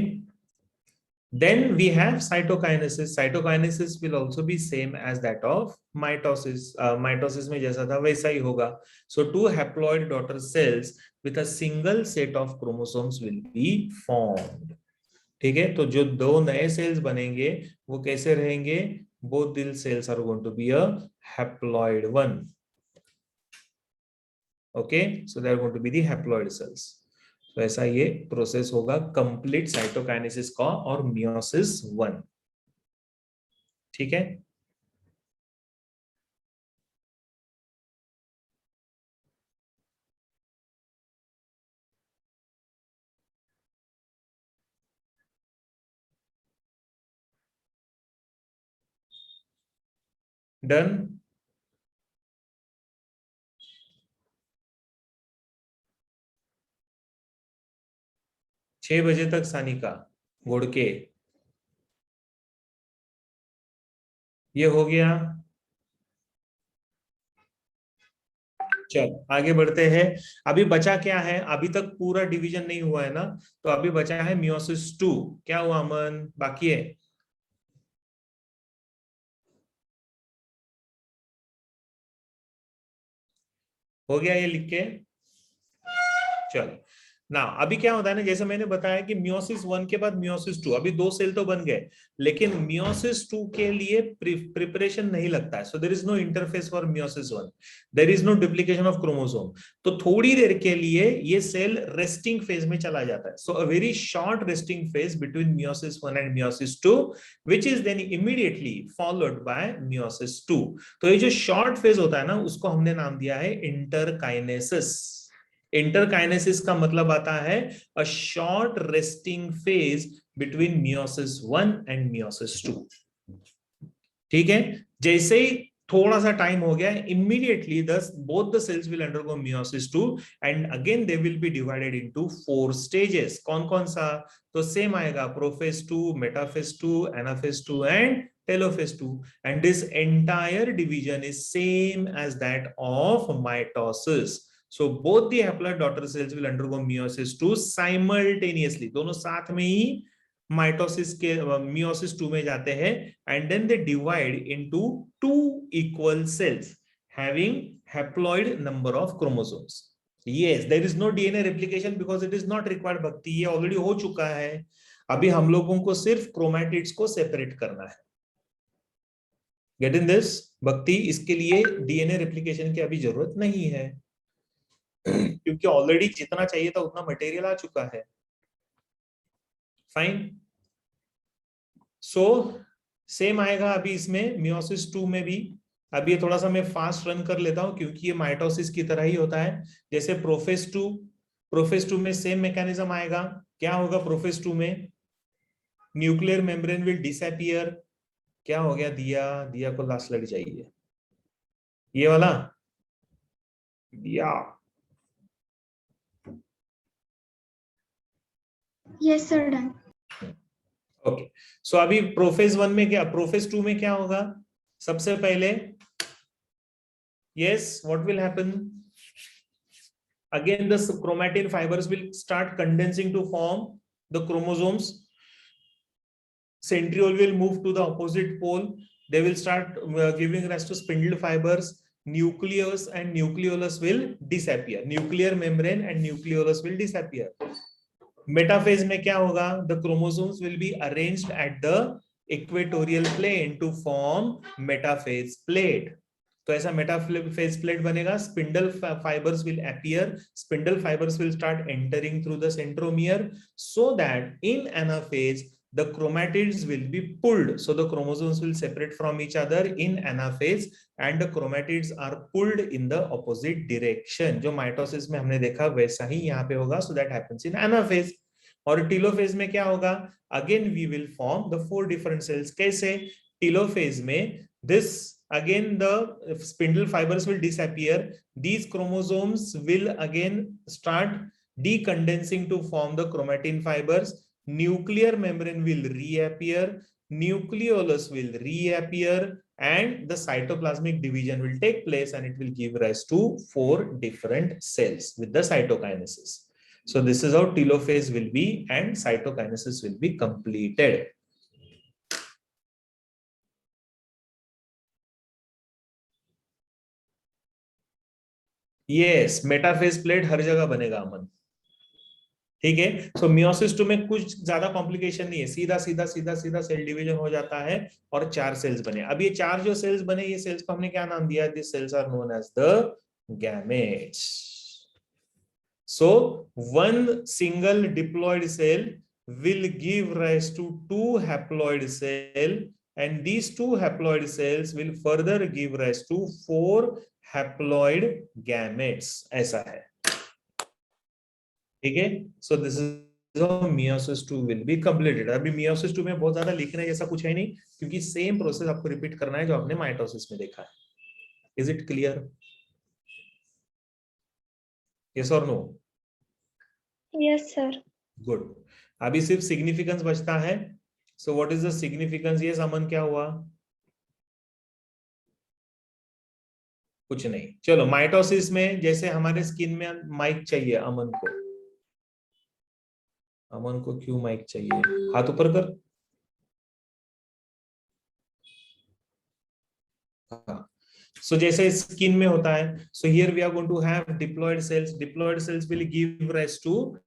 then we have cytokinesis. Cytokinesis will also be same as that of mitosis. Mitosis में जैसा था वैसा ही होगा. So two haploid daughter cells with a single set of chromosomes will be formed. ठीक है, तो जो दो नए सेल्स बनेंगे वो कैसे रहेंगे? Both these cells are going to be a haploid one. Okay, so they are going to be the haploid cells. तो ऐसा ये प्रोसेस होगा कंप्लीट साइटोकाइनेसिस का और मियोसिस 1. ठीक है, डन। छह बजे तक सानिका घोड़के, ये हो गया। चल आगे बढ़ते हैं। अभी बचा क्या है, अभी तक पूरा डिवीजन नहीं हुआ है ना, तो अभी बचा है मियोसिस 2। क्या हुआ अमन, बाकी है? हो गया ये लिख के? चलो ना, अभी क्या होता है ना, जैसे मैंने बताया कि मियोसिस 1 के बाद मियोसिस 2, अभी 2 सेल तो बन गए, लेकिन मियोसिस 2 के लिए प्रिपरेशन नहीं लगता है। So there is no interphase for meiosis 1, there is no duplication of chromosome. तो थोड़ी देर के लिए ये सेल रेस्टिंग फेज में चला जाता है। So a very short resting phase between meiosis 1 and meiosis 2, which is then immediately followed by meiosis 2। तो ये जो शॉर्ट फेज होता है ना, उसको हमने नाम दिया है इंटरकाइनेसिस। इंटरकाइनेसिस का मतलब आता है a short resting phase between meiosis 1 and meiosis 2। ठीक है, जैसे ही थोड़ा सा टाइम हो गया, immediately both the cells will undergo meiosis 2 and again they will be divided into 4 stages। कौन कौन सा? तो सेम आएगा, prophase 2, metaphase 2, anaphase 2 and telophase 2। and this entire division is same as that of mitosis। So both the haploid daughter cells will undergo meiosis 2 simultaneously, दोनों साथ में ही माइटोसिस के मियोसिस 2 में जाते हैं, and then they divide into 2 equal cells having haploid number of chromosomes. Yes, there is no DNA replication because it is not required Bhakti, ये ऑलरेडी हो चुका है। अभी हम लोगों को सिर्फ क्रोमैटिड्स को सेपरेट करना है। गेट इन दिस भक्ति? इसके लिए डीएनए रेप्लिकेशन की अभी जरूरत नहीं है क्योंकि ऑलरेडी जितना चाहिए था उतना मटेरियल आ चुका है। फाइन। सो सेम आएगा अभी इसमें मियोसिस 2 में भी। अभी ये थोड़ा सा मैं फास्ट रन कर लेता हूं क्योंकि ये माइटोसिस की तरह ही होता है जैसे प्रोफेज 2। प्रोफेज 2 में सेम मैकेनिज्म आएगा। क्या होगा प्रोफेज 2 में? Nuclear membrane will disappear. क्या हो गया? दिया, दिया को लास्ट स्लाइड चाहिए, ये वाला दिया। Yes, sir, done. ओके, सो अभी प्रोफेज 1 में क्या, प्रोफेज 2 में क्या होगा? सबसे पहले yes, what will happen? Again the chromatin fibers will start condensing to form the chromosomes. Centriole will move to the opposite pole. They will start giving rise to spindle fibers. Nucleus and nucleolus will disappear. Nuclear membrane and nucleolus will disappear. Metaphase में क्या होगा? The chromosomes will be arranged at the equatorial plane to form metaphase plate. तो ऐसा मेटाफेज प्लेट बनेगा। Spindle fibres will appear, spindle fibres will start entering through the centromere so that in anaphase the chromatids will be pulled, so the chromosomes will separate from each other in anaphase and the chromatids are pulled in the opposite direction। जो माइटोसिस में हमने देखा वैसा ही यहाँ पे होगा, so that happens in anaphase। और टीलोफेज में क्या होगा? Again we will form the 4 different cells. कैसे? टीलोफेज में this again the spindle fibers will disappear, these chromosomes will again start decondensing to form the chromatin fibers, nuclear membrane will reappear, nucleolus will reappear, and the cytoplasmic division will take place and it will give rise to 4 different cells with the cytokinesis। So this is how telophase will be and cytokinesis will be completed। Yes, metaphase plate हर जगह बनेगा अमन। ठीक है, सो मियोसिस 2 में कुछ ज्यादा कॉम्प्लिकेशन नहीं है, सीधा सीधा सीधा सीधा सेल डिवीजन हो जाता है और 4 सेल्स बने। अब ये 4 जो सेल्स बने, ये सेल्स को हमने क्या नाम दिया? This cells are known as the gametes. So one single diploid cell will give rise to 2 haploid cell and these 2 haploid cells will further give rise to 4 haploid gametes। ऐसा है, ठीक है। So this is of meiosis 2 will be completed. अभी meiosis 2 में बहुत ज्यादा लिखना है ऐसा कुछ है नहीं, क्योंकि सेम प्रोसेस आपको रिपीट करना है जो आपने माइटोसिस में देखा है. Is it clear? Yes or no? Yes, sir. Good. अभी सिर्फ सिग्निफिकेंस बचता है. So what is the significance? Yes, अमन क्या हुआ? कुछ नहीं. चलो माइटोसिस में जैसे हमारे स्किन में माइक चाहिए अमन को. अमन को क्यों माइक चाहिए? हाथ ऊपर कर. So जैसे स्किन में होता है. So here we are going to have diploid cells. Diploid cells will give rise to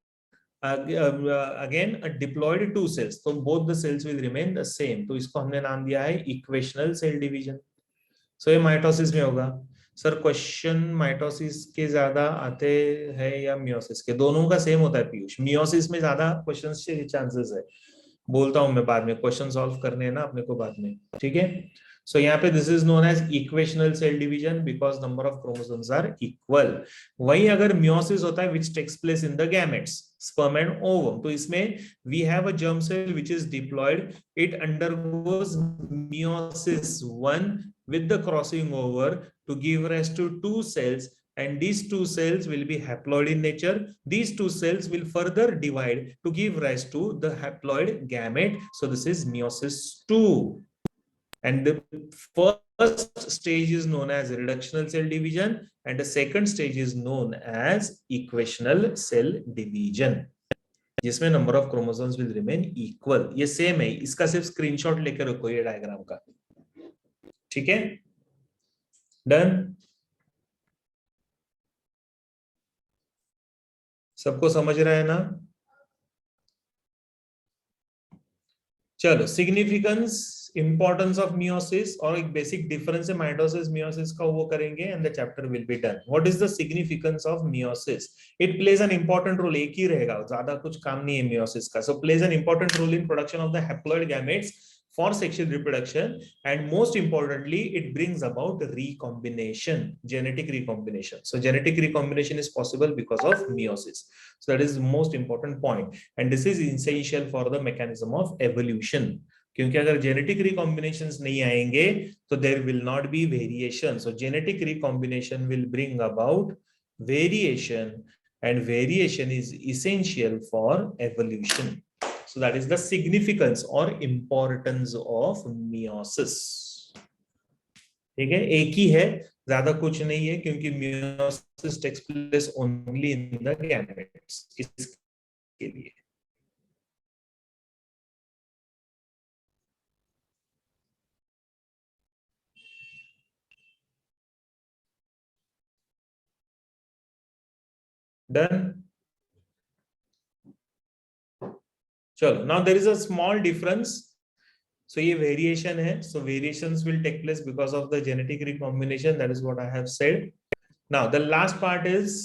again a diploid two cells. So both the cells will remain the same. तो इसको हमने नाम दिया है इक्वेशनल सेल डिवीजन. So ये माइटोसिस में होगा. सर क्वेश्चन माइटोसिस के ज्यादा आते हैं या मियोसिस के? दोनों का सेम होता है पीयूष. मियोसिस में ज्यादा क्वेश्चंस के चांसेस है. बोलता हूं मैं बाद में, क्वेश्चन सॉल्व करने हैं ना अपने को बाद में. ठीक है. So यहाँ पे this is known as equational cell division because number of chromosomes are equal. वही अगर meiosis होता है which takes place in the gametes, sperm and ovum, तो इसमें we have a germ cell which is diploid. It undergoes meiosis 1 with the crossing over to give rise to two cells, and these two cells will be haploid in nature. These two cells will further divide to give rise to the haploid gamete. So this is meiosis 2. And the first stage is known as reductional cell division, and the second stage is known as equational cell division, जिसमें number of chromosomes will remain equal. ये सेम है, इसका सिर्फ स्क्रीनशॉट लेकर रखो ये डायग्राम का. ठीक है, डन. सबको समझ रहा है ना? चलो सिग्निफिकेंस, इंपॉर्टेंस ऑफ मियोसिस और एक बेसिक डिफरेंस है माइटोसिस मियोसिस का, वो करेंगे and the chapter will be done. What is the significance of meiosis? It plays an important role. एक ही रहेगा, ज्यादा कुछ काम नहीं है मियोसिस का. So plays an important role in production of the haploid gametes for sexual reproduction, and most importantly it brings about recombination, genetic recombination. So genetic recombination is possible because of meiosis. So that is the most important point, and this is essential for the mechanism of evolution. क्योंकि अगर genetic recombinations नहीं आएंगे तो there will not be variation. So genetic recombination will bring about variation, and variation is essential for evolution. So that is the significance or importance of meiosis. ठीक है, एक ही है, ज्यादा कुछ नहीं है, क्योंकि meiosis takes place only in the gametes. इसके लिए डन. चलो, now there is a small difference. So ये variation है. So variations will take place because of the genetic recombination. That is what I have said. Now the last part is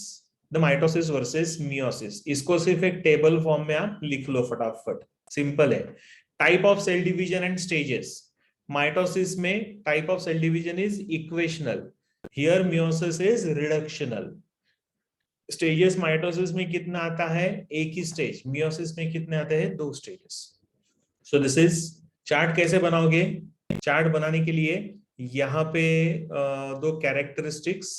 the mitosis versus meiosis. इसको सिर्फ एक टेबल फॉर्म में आप लिख लो फटाफट. सिंपल है. Type of cell division and stages. Mitosis में type of cell division is equational. Here meiosis is reductional. Stages mitosis में कितना आता है? एक ही स्टेज. मियोसिस में कितने आते हैं? 2 stages. So this is chart. कैसे बनाओगे? चार्ट बनाने के लिए यहाँ पे 2 कैरेक्टरिस्टिक्स,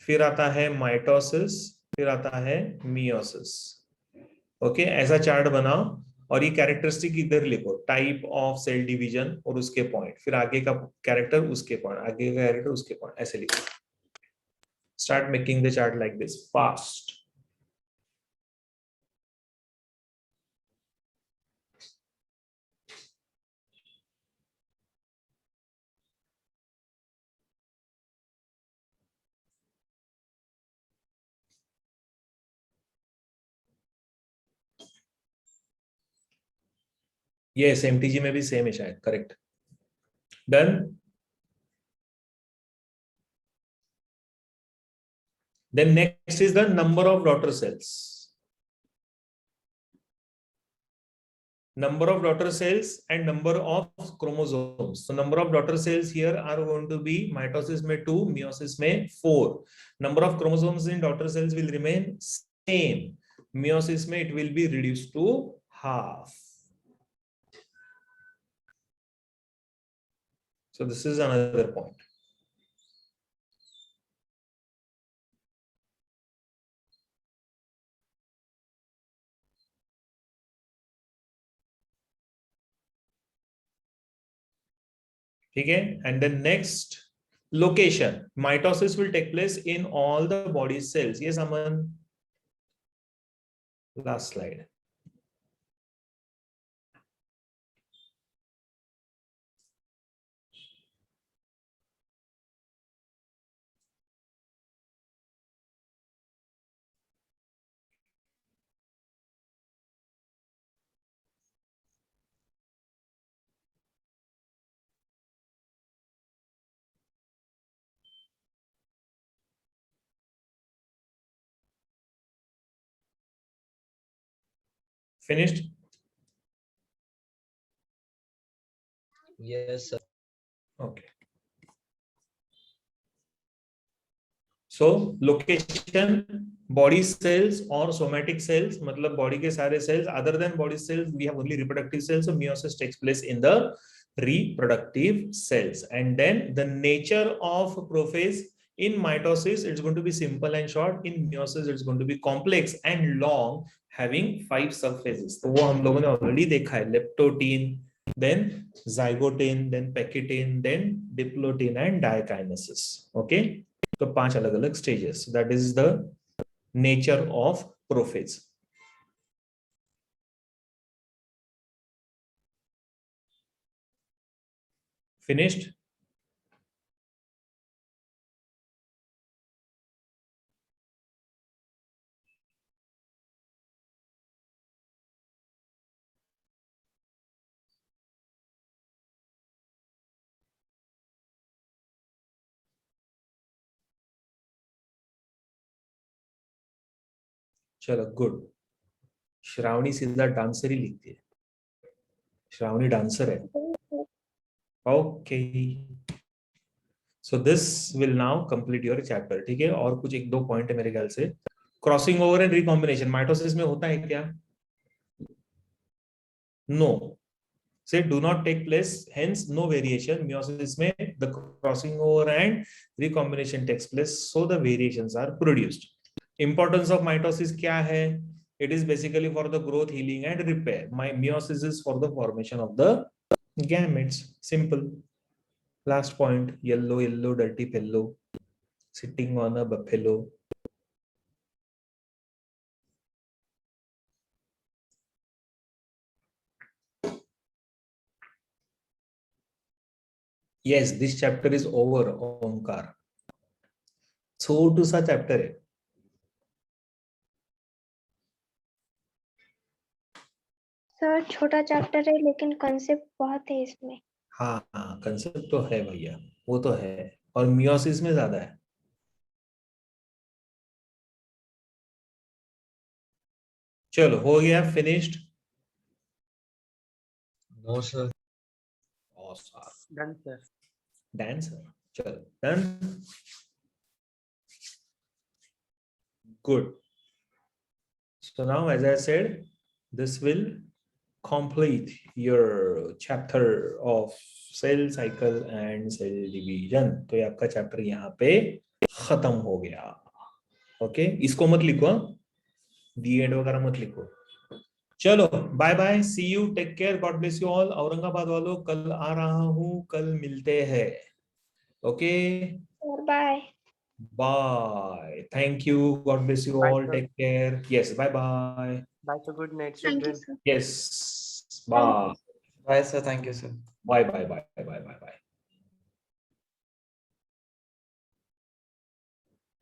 फिर आता है माइटोसिस, फिर आता है मियोसिस. ओके, ऐसा चार्ट बनाओ और ये कैरेक्टरिस्टिक इधर लिखो. टाइप ऑफ सेल डिवीजन और उसके पॉइंट, फिर आगे का कैरेक्टर उसके पॉइंट, आगे का कैरेक्टर उसके पॉइंट, ऐसे लिखो. Start making the chart like this fast. Yes, MTG में भी सेम है शायद. Correct. Done. Then next is the number of daughter cells. Number of daughter cells and number of chromosomes. So number of daughter cells here are going to be mitosis में 2, meiosis में 4. Number of chromosomes in daughter cells will remain same. meiosis में it will be reduced to half. So this is another point. Okay, and the next location, mitosis will take place in all the body cells. Yes, Aman. Last slide. Finished? Yes, sir. Okay. So location, body cells or somatic cells, मतलब body के सारे cells. Other than body cells, we have only reproductive cells. So meiosis takes place in the reproductive cells. And then the nature of prophase in mitosis, it's going to be simple and short. In meiosis, it's going to be complex and long, having 5 subphases. तो वो हम लोगों ने already देखा है. Leptotin, then zygotin, then pectin, then diplotin and diakinesis. Okay. तो 5 अलग अलग stages. That is the nature of prophase. Finished? चलो गुड. श्रावणी सीधा डांसर ही लिखती है. श्रावणी डांसर है. Okay. So this will now complete your chapter. ठीक है. और कुछ एक दो पॉइंट है मेरे ख्याल से. Crossing over and recombination mitosis में होता है क्या? No. Say do not take place, hence no variation. Meiosis में the crossing over and recombination takes place, so the variations are produced. Importance of mitosis क्या है? It is basically for the growth, healing and repair. My meiosis is for the formation of the gametes. Simple. Last point, yellow, yellow, dirty pillow, sitting on a buffalo. Yes, this chapter is over, Omkar. छोटूसा चैप्टर है. सर छोटा चैप्टर है लेकिन कॉन्सेप्ट बहुत है इसमें. हाँ हाँ, कंसेप्ट तो है भैया, वो तो है. और मियोसिस में ज्यादा है. चलो हो गया. Finished? No, sir. Done, sir. Dancer. चलो done. Good. So now, as I said, this will complete your chapter of cell cycle and cell division. तो ये आपका चैप्टर यहाँ पे खत्म हो गया. ओके, इसको मत लिखो, दी एंड वगैरह मत लिखो. चलो bye bye, see you, take care, God bless you all. Aurangabad वालों कल आ रहा हूँ, कल मिलते हैं. Okay, bye. bye. Thank you. God bless you Bye, all. sir. Take care. Yes. Bye bye. Bye, sir. Good night, Thank you, children. sir. Yes. Bye. Bye, sir. Thank you, sir. Bye. Bye. Bye. Bye. Bye. Bye.